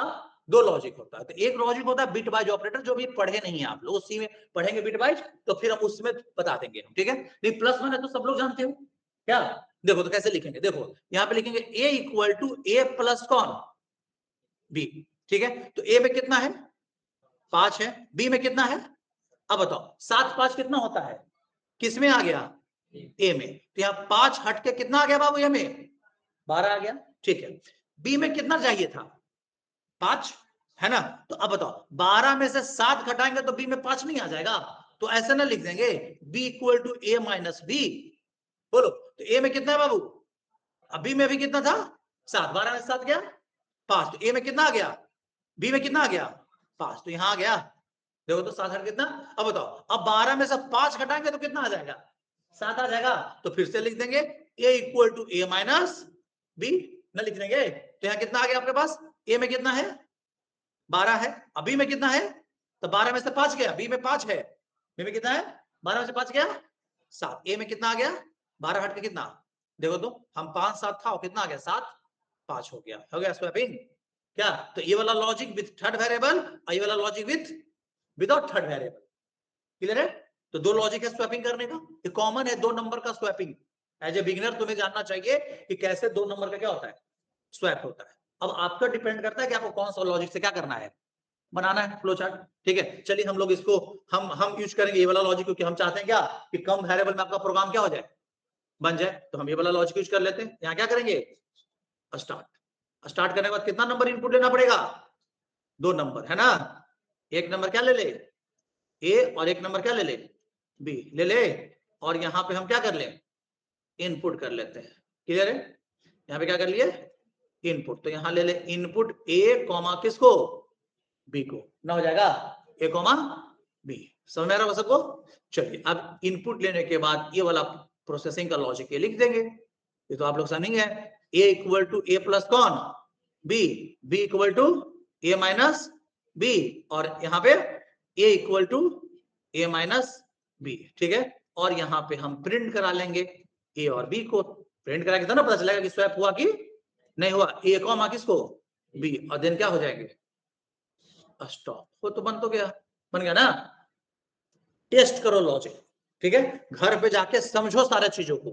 2 लॉजिक होता है। तो एक लॉजिक होता है बिट वाइज ऑपरेटर, जो भी पढ़े नहीं है आप लोग, उसी में पढ़ेंगे बिट वाइज, तो फिर हम उसमें बता देंगे हम, ठीक है? नहीं, प्लस वन है तो सब लोग जानते हो क्या, देखो तो कैसे लिखेंगे, देखो यहाँ पे लिखेंगे a equal to a plus कौन, b। ठीक है, तो a में कितना है 5 है, b में कितना है, अब बताओ 7 5 कितना होता है, किस में आ गया, a में। तो यहाँ 5 हट के कितना आ गया बाबू, a में 12 आ गया। ठीक है, b में कितना चाहिए था 5, है ना। तो अब बताओ 12 में से 7 घटाएंगे तो b में 5 नहीं आ जाएगा, तो ऐसे ना लिख देंगे b equal to a minus b। बोलो तो a में कितना है बाबू, अब b में भी कितना था 7, 12 में 7 गया 5, तो a में कितना आ गया, b में कितना आ गया 5, तो यहां आ गया। देखो तो 7 हट कितना, अब बताओ अब 12 में से 5 घटाएंगे तो कितना आ जाएगा 7 आ जाएगा, तो फिर से लिख देंगे a equal to a minus b ना लिख देंगे। तो यहाँ कितना आ गया आपके पास, a में कितना है 12 है, अब b में कितना है, तो 12 में से 5 गया, b में 5 है, b में कितना है 12 में से 5 गया 7, a में कितना आ गया 12 हट के कितना, देखो तो हम 5 7 था, कितना आ गया 7 5 हो गया स्वैपिंग क्या। तो ये वाला लॉजिक विथ थर्ड वेरिएबल और ये वाला logic without third variable, clear है। तो दो लॉजिक है स्वैपिंग करने का, ये कॉमन है 2 नंबर का स्वैपिंग। एज ए बिगिनर तुम्हें जानना चाहिए कि कैसे 2 नंबर का क्या होता है स्वैप होता है। अब आपका डिपेंड करता है कि आपको कौन सा लॉजिक से क्या करना है, बनाना है फ्लो चार्ट। ठीक है, चलिए हम लोग इसको हम यूज करेंगे ये वाला लॉजिक, क्योंकि हम चाहते हैं क्या कि कम वेरिएबल में आपका प्रोग्राम क्या हो जाए बन जाए। तो हम ये वाला लॉजिक यूज कर लेते हैं। यहाँ क्या करेंगे, स्टार्ट करने के बाद कितना नंबर इनपुट लेना पड़ेगा, 2 नंबर है ना। एक नंबर क्या ले ले a और एक नंबर क्या ले ले b ले ले, और यहाँ पे हम क्या कर ले इनपुट कर लेते हैं, क्लियर है। यहाँ पे क्या कर लिए इनपुट, तो यहाँ ले ले इनपुट a कॉमा किसको b को, ना हो जाएगा a कॉमा b। समझ में आ रहा सबको। चलिए अब इनपुट लेने के बाद ये वाला प्रोसेसिंग का लॉजिक ये लिख देंगे, ये तो आप लोग समझेंगे a equal to a plus कौन b, b equal to a minus b, और यहाँ पे a equal to a minus b। ठीक है, और यहाँ पे हम प्रिंट करा लेंगे a और b को, प्रिंट करा के तो ना पता चलेगा कि स्वैप हुआ कि नहीं हुआ, a कॉमा किसको b, और देन क्या हो जाएंगे स्टॉप। वो तो बन गया ना। टेस्ट करो लॉजिक, ठीक है, घर पे जाके समझो सारे चीजों को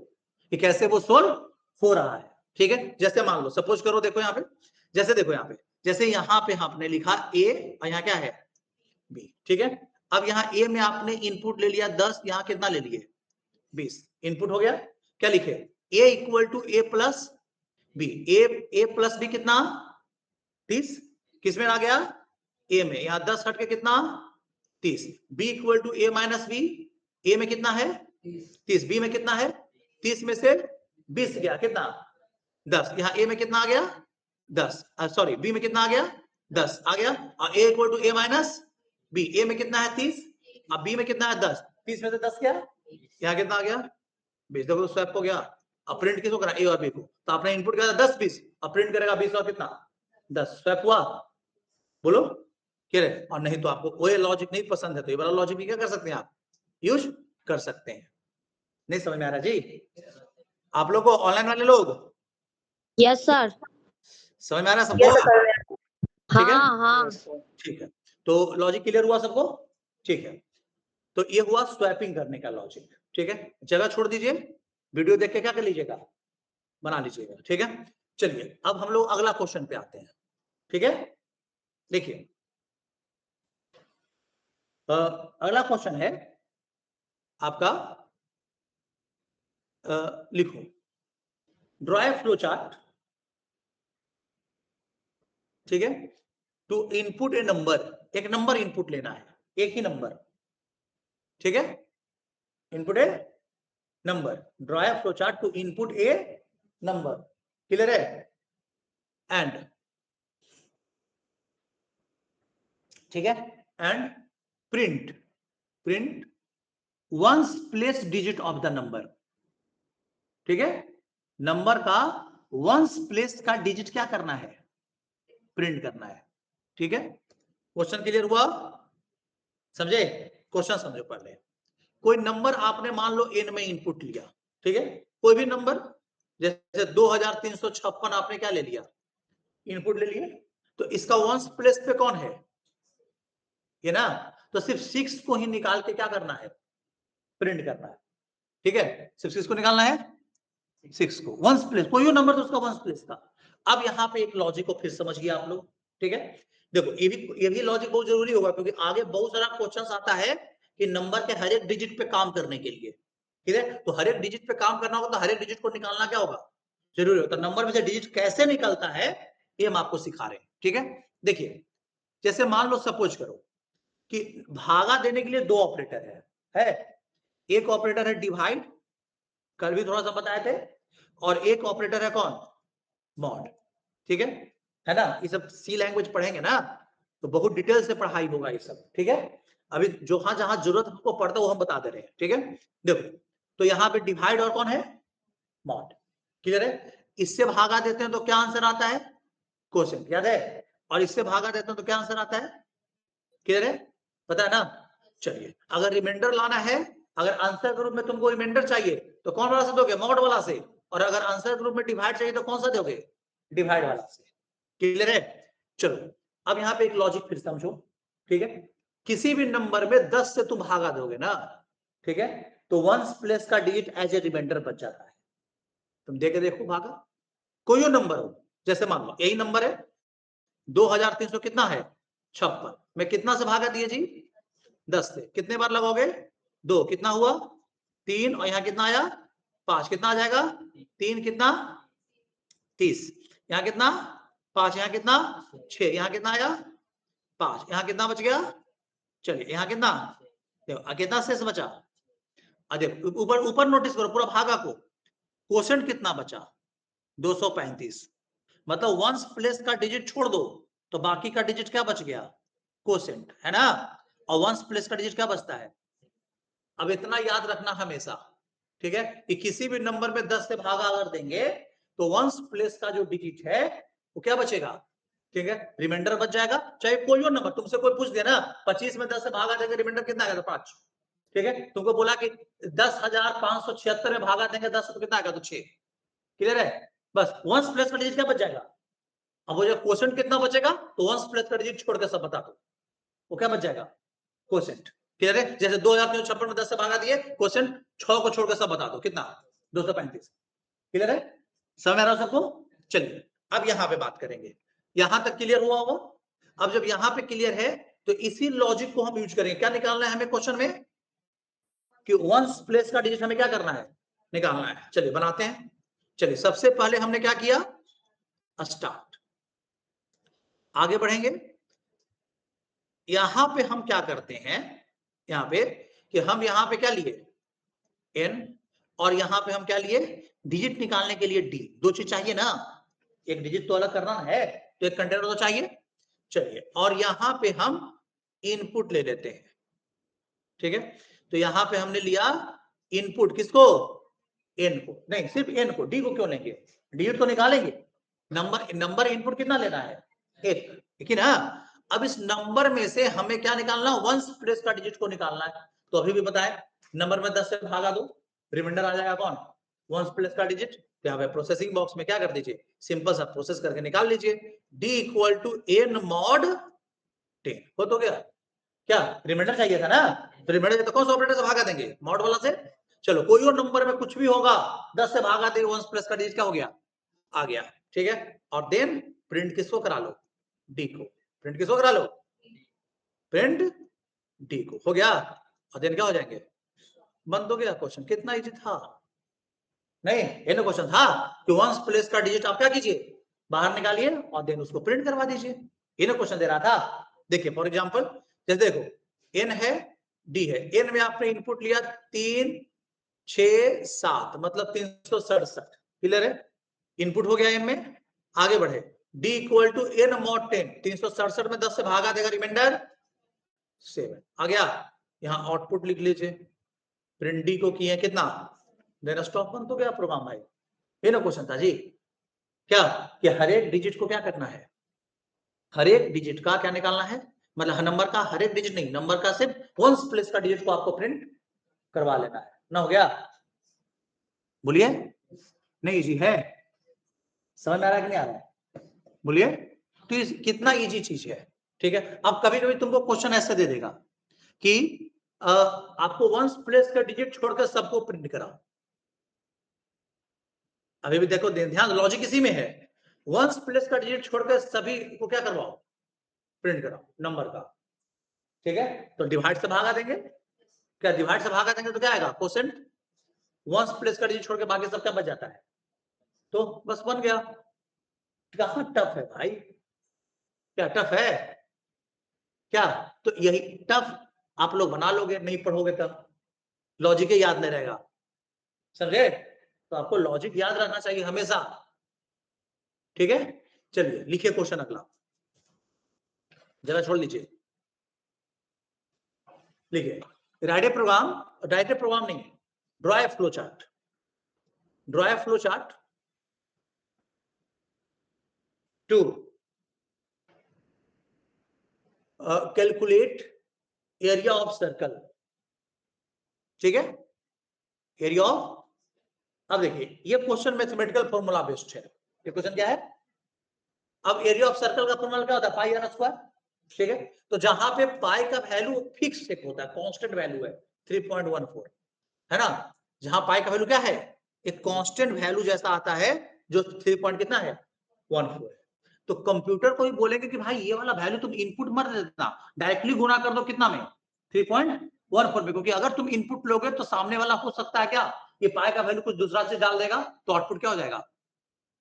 कि कैसे वो सोल्व हो रहा है। ठीक है, जैसे मान लो सपोज करो, देखो यहाँ पे, जैसे देखो यहाँ पे, जैसे यहाँ पे आपने लिखा a और यहाँ क्या है b। ठीक है, अब यहाँ a में आपने इनपुट ले लिया 10, यहाँ कितना ले लिए 20, इनपुट हो गया। क्या लिखे a equal to a plus b, a plus b कितना 30, किसमें आ गया a में, यहाँ 10 हट के कितना 30, b equal to a minus b, a में कितना है 30, b में कितना है 30 में से 20 गया कितना 10, यहाँ a में कितना आ गया 10, सॉरी b में कितना आ गया 10 आ गया, और a equal to a minus b, a में कितना है 30, अब b में कितना है 10, 30 में से 10 क्या, यहाँ कितना आ गया 20। देखो तो स्वैप हो गया। अब प्रिंट किसको करा a और b को, तो आपने इनपुट किया 10 20, अब प्रिंट करेगा 20 और कितना 10, स्वैप हुआ। बोलो क्या है, और नहीं तो आपको कोई लॉजिक नहीं पसंद है तो ये वाला लॉजिक भी क्या कर सकते हैं आप यूज कर सकते हैं। नहीं समझ में आ रहा जी आप लोग को, ऑनलाइन वाले लोग यस सर। समझ में आ रहा है सबको, ठीक है हाँ ठीक है। तो लॉजिक क्लियर हुआ सबको, ठीक है। तो ये हुआ स्वैपिंग करने का लॉजिक। ठीक है, जगह छोड़ दीजिए, वीडियो देख के क्या कर लीजिएगा बना लीजिएगा। ठीक है, चलिए अब हम लोग अगला क्वेश्चन पे आते हैं। ठीक है, देखिए अगला क्वेश्चन है आपका, लिखो ड्रॉ ए फ्लो चार्ट। ठीक है, टू इनपुट ए नंबर, एक नंबर इनपुट लेना है, एक ही नंबर। ठीक है, input a number, draw a flow chart to input a number, clear है। एंड ठीक है, and print ones place digit of the number. ठीक है, नंबर का वंस प्लेस का डिजिट क्या करना है प्रिंट करना है। ठीक है, क्वेश्चन क्लियर हुआ, समझे, क्वेश्चन समझो पहले। कोई नंबर आपने मान लो n में इनपुट लिया, ठीक है, कोई भी नंबर, जैसे 2356 आपने क्या ले लिया इनपुट ले लिया, तो इसका वंस प्लेस पे कौन है ये ना, तो सिर्फ 6 को ही निकाल के क्या करना है प्रिंट करना है। ठीक है, सिर्फ 6 को निकालना है, 6 को वंस प्लेस, कोई नंबर तो उसका वंस प्लेस का। अब यहाँ पे एक लॉजिक को फिर समझिए आप लोग, ठीक है। देखो ये भी लॉजिक बहुत जरूरी होगा, क्योंकि आगे बहुत सारा क्वेश्चन आता है कि नंबर के हर एक डिजिट पे काम करने के लिए, ठीक है। तो हर एक डिजिट पे काम करना होगा तो हर एक डिजिट को निकालना क्या होगा, जरूरी होता है। नंबर में से डिजिट कैसे निकलता है ये हम आपको सिखा रहे हैं, ठीक है। देखिए जैसे मान लो सपोज करो कि भागा देने के लिए दो ऑपरेटर है। एक ऑपरेटर है डिवाइड, कल भी थोड़ा सा बताए थे, और एक ऑपरेटर है कौन, मॉड, ठीक है ना। ये सब सी लैंग्वेज पढ़ेंगे ना तो बहुत डिटेल से पढ़ाई होगा ये सब, ठीक है। अभी जो जहां जरूरत हमको पड़ता है वो हम बता दे रहे हैं, ठीक है। देखो तो यहाँ पे डिवाइड और कौन है, मॉड, क्लियर है। इससे भागा देते हैं तो क्या आंसर आता है, क्वोशिएंट, याद है। और इससे भागा देते हैं तो क्या आंसर आता है, क्लियर है, पता है ना। चलिए अगर रिमाइंडर लाना है, अगर आंसर ग्रुप में तुमको रिमाइंडर चाहिए तो कौन वाला से दोगे, मॉड वाला से। और अगर आंसर ग्रुप में डिवाइड चाहिए तो कौन सा दोगे, डिवाइड वाला से, क्लियर है। चलो अब यहाँ पे एक लॉजिक फिर समझो, ठीक है। किसी भी नंबर में 10 से तुम भागा दोगे ना, ठीक है, तो वंस प्लेस का डिजिट एज ए रिमाइंडर बच जाता है। तुम देखे देखो भागा, कोई नंबर हो, जैसे मान लो यही नंबर है 2300 कितना है 56, मैं कितना से भागा दिए जी, 10 से। कितने बार लगाओगे, 2, कितना हुआ 3, और यहाँ कितना आया 5, कितना आ जाएगा 3 कितना 30, यहाँ कितना 5, यहाँ कितना 6, यहाँ कितना आया 5, यहाँ कितना बच गया, चलिए यहाँ कितना, देखो कितना शेष बचा, देखो ऊपर ऊपर नोटिस करो पूरा भागा को, क्वोशिएंट कितना बचा 235, मतलब वंस प्लेस का डिजिट छोड़ दो तो बाकी का डिजिट क्या बच गया, क्वोशिएंट, है ना। और वंस प्लेस का डिजिट क्या बचता है। अब इतना याद रखना हमेशा, ठीक है, कि किसी भी नंबर में 10 से भागा अगर देंगे तो वंस प्लेस का जो डिजिट है वो क्या बचेगा, ठीक है, रिमाइंडर बच जाएगा। चाहे कोई और नंबर, तुमसे कोई पूछ देना 25 में 10 से भागा देंगे रिमाइंडर कितना आएगा, 5, ठीक है। तुमको बोला कि 10,576 में भागा देंगे 10 तो कितना आएगा, तो 6, क्लियर है। बस वंस प्लेस का डिजिट क्या बच जाएगा। अब वो जो क्वोशिएंट कितना बचेगा, तो वंस प्लेस का डिजिट छोड़ के सब बता दो, वो क्या बच जाएगा, क्वोशिएंट, क्लियर है। जैसे 2356 में 10 से भागा दिए, क्वोशिएंट 6 को छोड़कर सब बता दो कितना, 235, क्लियर है, समझ में आ रहा है सबको। चलिए अब यहाँ पे बात करेंगे, यहां तक क्लियर हुआ होगा। अब जब यहाँ पे क्लियर है तो इसी लॉजिक को हम यूज करेंगे, क्या निकालना है हमें क्वेश्चन में, कि वंस प्लेस का डिजिट हमें क्या करना है, निकालना है। चलिए बनाते हैं। चलिए सबसे पहले हमने क्या किया, स्टार्ट, आगे बढ़ेंगे। यहां पे हम क्या करते हैं, यहां पे कि हम यहां पे क्या लिए n, और यहां पे हम क्या लिए, डिजिट निकालने के लिए d, दो चीज चाहिए ना, एक डिजिट तो अलग करना है तो एक कंटेनर तो चाहिए। चलिए और यहां पे हम इनपुट ले लेते हैं, ठीक है। तो यहां पे हमने लिया इनपुट, किसको, n को, नहीं सिर्फ n को, d को क्यों लेंगे, डिजिट तो निकालेंगे। नंबर इनपुट कितना लेना है, 1, ठीक है ना। अब इस नंबर में से हमें क्या निकालना, वंस प्लेस का डिजिट को निकालना है। तो अभी भी बताए, नंबर में 10 से भागा दो, रिमाइंडर आ जाएगा कौन, वंस प्लेस का डिजिट। यहाँ पे प्रोसेसिंग बॉक्स में क्या कर दीजिए, सिंपल सा प्रोसेस करके निकाल लीजिए, d equal to n mod 10, हो तो गया। क्या रिमाइंडर चाहिए था ना, तो रिमाइंडर तो कौन सा ऑपरेटर से भागा देंगे, मॉड वाला से। चलो कोई और नंबर में कुछ भी होगा, 10 से भागा दे, वंस प्लेस का डिजिट क्या हो गया, आ गया, ठीक है। और देन प्रिंट किसको करा लो, डी को, प्रिंट किसको करा लो, प्रिंट डी को, हो गया। और देन क्या हो जाएंगे, बंद हो गया क्वेश्चन। कितना इजी था, नहीं ये ना क्वेश्चन था कि वंस प्लेस का डिजिट आप क्या कीजिए, बाहर निकालिए और देन उसको प्रिंट करवा दीजिए, ये ना क्वेश्चन दे रहा था। देखिए फॉर एग्जांपल, जैसे देखो n है d है, n में आपने इनपुट लिया 3 6 7, मतलब 367, क्लियर है, इनपुट हो गया n में। आगे बढ़े, d equal to n mod 10, 367 में 10 से भागा देगा, रिमाइंडर 7 आ गया। यहाँ आउटपुट लिख लीजिए, प्रिंट d को किए कितना, देन स्टॉप बंद हो गया प्रोग्राम भाई। ये ना क्वेश्चन था जी, क्या कि हर एक डिजिट को क्या करना है, हर एक डिजिट का क्या निकालना है, मतलब नंबर का हर एक डिजिट नहीं, नंबर का सिर्फ वंस प्लेस का डिजिट को आपको प्रिंट करवा लेना है ना, हो गया। बोलिए, नहीं इजी है, समझ में आ रहा है कि नहीं आ रहा है, बोलिए। तो कितना इजी चीज है, ठीक है। अब कभी कभी तुमको क्वेश्चन ऐसे दे देगा कि आपको वंस प्लेस का डिजिट छोड़कर सबको प्रिंट कराओ, अभी भी देखो ध्यान, लॉजिक इसी में है। वंस प्लेस का डिजिट छोड़कर सभी को क्या करवाओ, प्रिंट कराओ नंबर का, ठीक है। तो डिवाइड से भागा देंगे, क्या डिवाइड से भागा देंगे तो क्या आएगा, क्वोशिएंट। वंस प्लेस का डिजिट छोड़ के बाकी सब क्या बच जाता है, तो बस बन गया। कहां टफ है भाई, क्या टफ है क्या? तो यही टफ आप लोग बना लोगे, नहीं पढ़ोगे तब लॉजिक ही याद नहीं रहेगा, समझे। तो आपको लॉजिक याद रखना चाहिए हमेशा, ठीक है। चलिए लिखिए क्वेश्चन अगला, जरा छोड़ लीजिए, लिखिए। राइट ए प्रोग्राम नहीं, draw a flow chart, draw a flow chart to calculate area of circle, ठीक है, एरिया ऑफ। अब देखिए ये क्वेश्चन मैथमेटिकल फॉर्मूला बेस्ड है। ये क्वेश्चन क्या है, अब एरिया ऑफ सर्कल का फॉर्मूला क्या होता है, पाई आर स्क्वायर, ठीक है। तो जहां पे पाई का वैल्यू फिक्स एक होता है, कांस्टेंट वैल्यू है 3.14, है ना। जहां पाई का वैल्यू क्या है, एक कांस्टेंट वैल्यू जैसा आता है, जो 3 पॉइंट कितना है 14 है। तो कंप्यूटर को ही बोलेंगे कि भाई ये वाला वैल्यू तुम इनपुट मत देना, डायरेक्टली गुणा कर दो कितना में, 3.14 में, क्योंकि अगर तुम इनपुट लोगे तो सामने वाला हो सकता है क्या, ये पाई का वैल्यू कुछ दूसरा से डाल देगा, तो आउटपुट क्या हो जाएगा,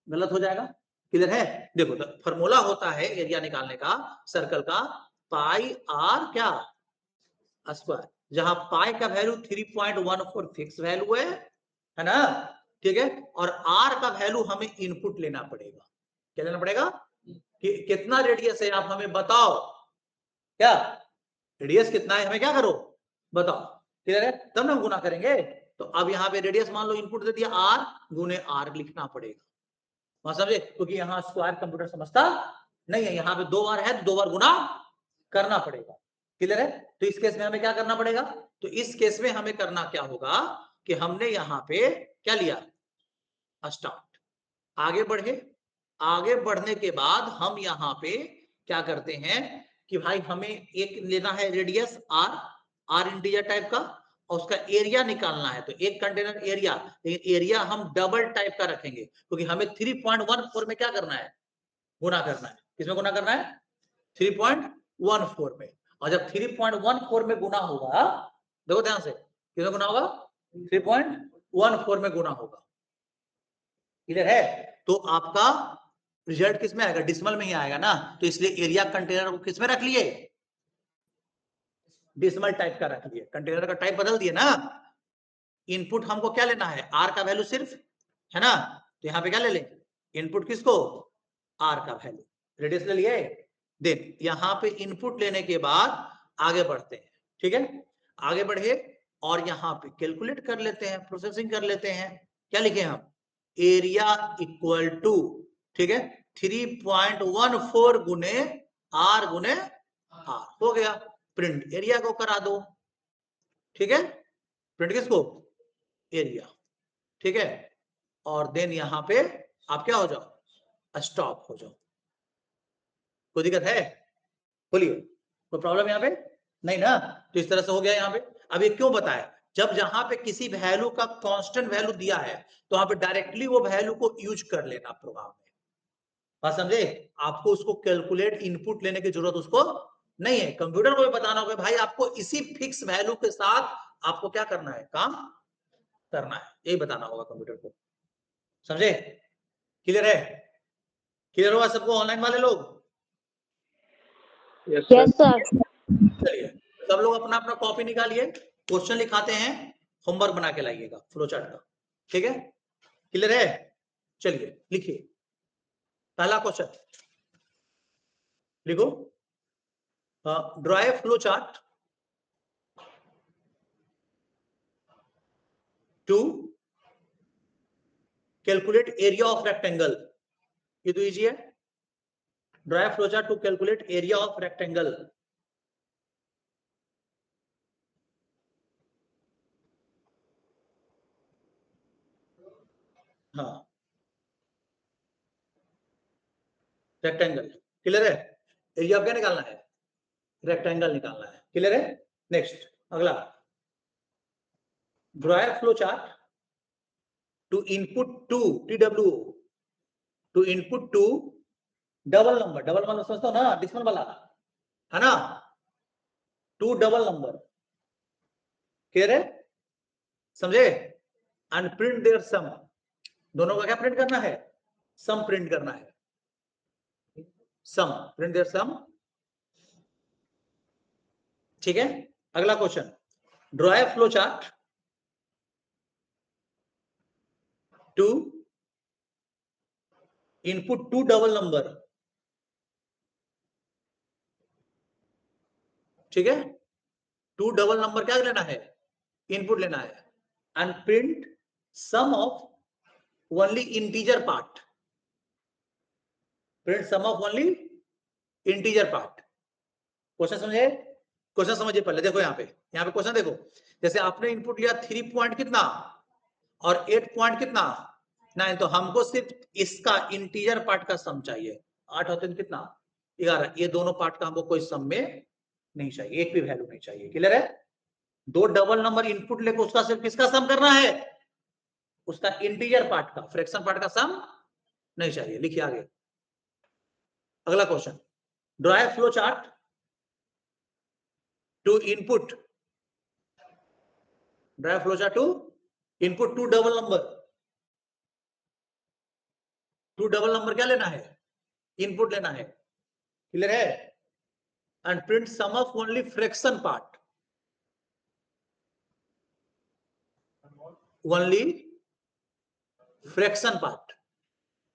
गलत हो जाएगा। क्लियर है। देखो तो फॉर्मूला होता है एरिया निकालने का सर्कल का, पाई आर क्या स्क्वायर, जहां पाई का वैल्यू 3.14 फिक्स वैल्यू है ना, ठीक है। और आर का वैल्यू हमें इनपुट लेना पड़ेगा, क्या लेना पड़ेगा, कि कितना रेडियस है आप हमें बताओ, क्या रेडियस कितना है हमें क्या करो बताओ, क्लियर है, तब ना हम गुना करेंगे। तो अब यहाँ पे रेडियस मान लो इनपुट दे दिया आर, गुने आर लिखना पड़ेगा, वहां समझे, क्योंकि यहाँ स्क्वायर कंप्यूटर समझता नहीं है, यहाँ पे 2 बार है तो 2 बार गुना करना पड़ेगा, क्लियर है। तो इस केस में हमें क्या करना पड़ेगा, तो इस केस में हमें करना क्या होगा कि हमने यहाँ पे क्या लिया, स्टार्ट, आगे बढ़े, आगे बढ़ने के बाद हम यहाँ पे क्या करते हैं कि भाई हमें एक लेना है radius R, R integer type का, और उसका एरिया निकालना है। तो एक कंटेनर एरिया, लेकिन एरिया हम डबल टाइप का रखेंगे, क्योंकि हमें 3.14 में क्या करना है, गुना करना है। किसमें गुना करना है, 3.14 में। और जब 3.14 में गुना होगा, देखो ध्यान से, किसमें गुना होगा, 3.14 में गुना होगा, क्लियर है। तो आपका रिजल्ट किसमें आएगा, डिसिमल में ही आएगा ना, तो इसलिए एरिया कंटेनर को किसमें रख लिए, डिसिमल टाइप का रख लिए, कंटेनर का टाइप बदल दिए ना। इनपुट हमको क्या लेना है, आर का वैल्यू सिर्फ, है ना, तो यहाँ पे क्या ले लें, इनपुट किसको, आर का वैल्यू, रेडियस ले लिए। देन यहाँ पे इनपुट लेने के बाद आगे बढ़ते हैं, ठीक है, आगे बढ़े और यहाँ पे कैलकुलेट कर लेते हैं, प्रोसेसिंग कर लेते हैं। क्या लिखे हम, एरिया इक्वल टू, ठीक है, 3.14 गुने आर गुने आर, हो गया। प्रिंट एरिया को करा दो, ठीक है, प्रिंट किसको, एरिया, ठीक है। और देन यहाँ पे आप क्या हो जाओ, स्टॉप हो जाओ। कोई दिक्कत है, बोलिए, कोई प्रॉब्लम यहाँ पे नहीं ना। तो इस तरह से हो गया यहाँ पे। अब ये क्यों बताया, जब जहां पे किसी वैल्यू का कांस्टेंट वैल्यू दिया है, तो वहां पे डायरेक्टली वो वैल्यू को यूज कर लेना प्रोग्राम में, बात समझे। आपको उसको कैलकुलेट इनपुट लेने की जरूरत उसको नहीं है। कंप्यूटर को भी बताना होगा भाई आपको इसी फिक्स वैल्यू के साथ आपको क्या करना है, काम करना है, यही बताना होगा कंप्यूटर को, समझे। क्लियर है, क्लियर हुआ सबको, ऑनलाइन वाले लोग, यस सर। चलिए सब लोग अपना अपना कॉपी निकालिए, क्वेश्चन लिखाते हैं, होमवर्क बना के लाइएगा फ्लो चार्ट का, ठीक है, क्लियर है। चलिए लिखिए पहला क्वेश्चन, लिखो, draw a flow chart to calculate area of rectangle, ये तो इजी है, draw a flow chart to calculate area of rectangle. हाँ रेक्टेंगल, क्लियर है, एरिया क्या निकालना है, रेक्टेंगल निकालना है, क्लियर है। नेक्स्ट अगला, draw a flow chart to input two TW to input two double number, double मतलब समझता हो ना, डिसिमल वाला है ना, टू डबल नंबर, क्लियर है, समझे, एंड प्रिंट देयर सम, दोनों का क्या प्रिंट करना है, सम प्रिंट करना है, सम, प्रिंट देयर सम, ठीक है। अगला question, draw a flow chart to input two double number, ठीक है, टू डबल नंबर क्या लेना है, इनपुट लेना है, and print sum of only integer part, print sum of only integer part. Question समझे, क्वेश्चन समझिए पहले, देखो यहाँ पे क्वेश्चन देखो, जैसे आपने इनपुट लिया 3 पॉइंट कितना और 8 पॉइंट कितना 9, तो हमको सिर्फ इसका इंटीजर पार्ट का सम चाहिए, 8 होते हैं कितना 11, ये दोनों पार्ट का हमको कोई सम में नहीं चाहिए, एक भी वैल्यू नहीं चाहिए, क्लियर है। दो डबल नंबर इनपुट लेकर उसका सिर्फ किसका सम करना है, उसका इंटीजर पार्ट का, फ्रैक्शन पार्ट का सम नहीं चाहिए। लिखिए आगे, अगला question, draw a flow chart to input, draw a flow chart to input two double number, two double number क्या लेना है, इनपुट लेना है, क्लियर है, and print sum of only fraction part, only fraction part,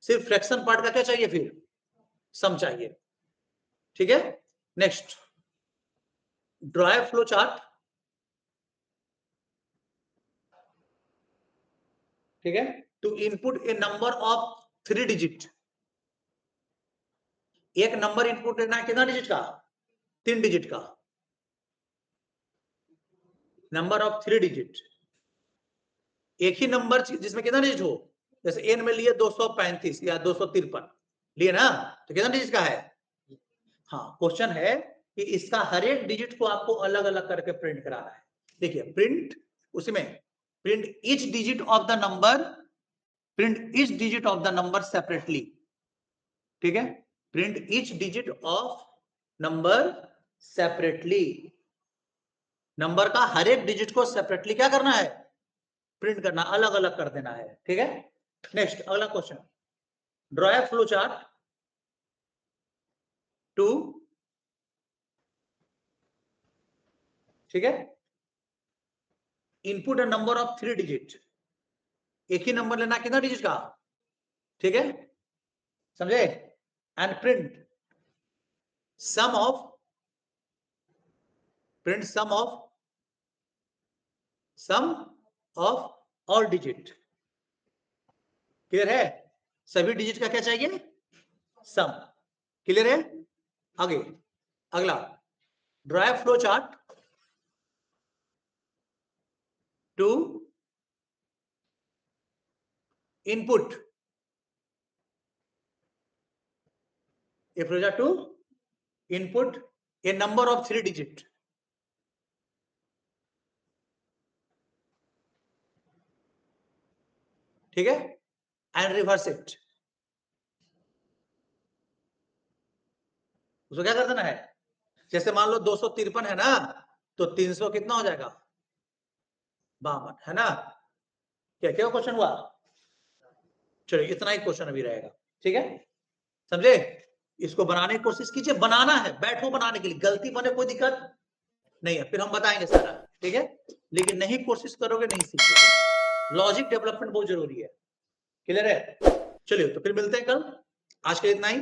सिर्फ fraction part का क्या चाहिए, फिर सम चाहिए, ठीक है। Next, draw a flow chart, ठीक है, to input a number of 3 digit, एक नंबर इनपुट लेना है कितना डिजिट का, 3 डिजिट का, नंबर ऑफ 3 डिजिट, एक ही नंबर जिसमें कितना डिजिट हो, जैसे एन में लिए 235 या 253 लिए ना, तो कितना डिजिट का है, हाँ, क्वेश्चन है कि इसका हर एक डिजिट को आपको अलग अलग करके प्रिंट कराना है। देखिए, प्रिंट उसमें print each digit of the number, print each digit of the number separately, ठीक है, print each digit of number separately, number का हर एक डिजिट को सेपरेटली क्या करना है, प्रिंट करना, अलग अलग कर देना है, ठीक है। नेक्स्ट, अगला question, draw a flow chart to, ठीक है, input a number of 3 digit, एक ही नंबर लेना कितना डिजिट का, ठीक है, समझे, and print sum of, print sum of all digit, clear है, सभी डिजिट का क्या चाहिए, सम, क्लियर है। आगे अगला, draw a flow chart to input a flow chart to input a number of 3 digit, ठीक है, एंड रिवर्स इट, उसको क्या कर देना है, जैसे मान लो 253 है ना, तो 300 कितना हो जाएगा, 52, है ना, क्या क्या क्वेश्चन हुआ, चलो इतना ही क्वेश्चन अभी रहेगा, ठीक है, समझे, इसको बनाने की कोशिश कीजिए, बनाना है, बैठो बनाने के लिए, गलती बने कोई दिक्कत नहीं है, फिर हम बताएंगे सारा, ठीक है, लेकिन नहीं कोशिश करोगे नहीं सीखोगे, लॉजिक डेवलपमेंट बहुत जरूरी है, क्लियर है। चलिए, तो फिर मिलते हैं कल, आज के लिए इतना ही।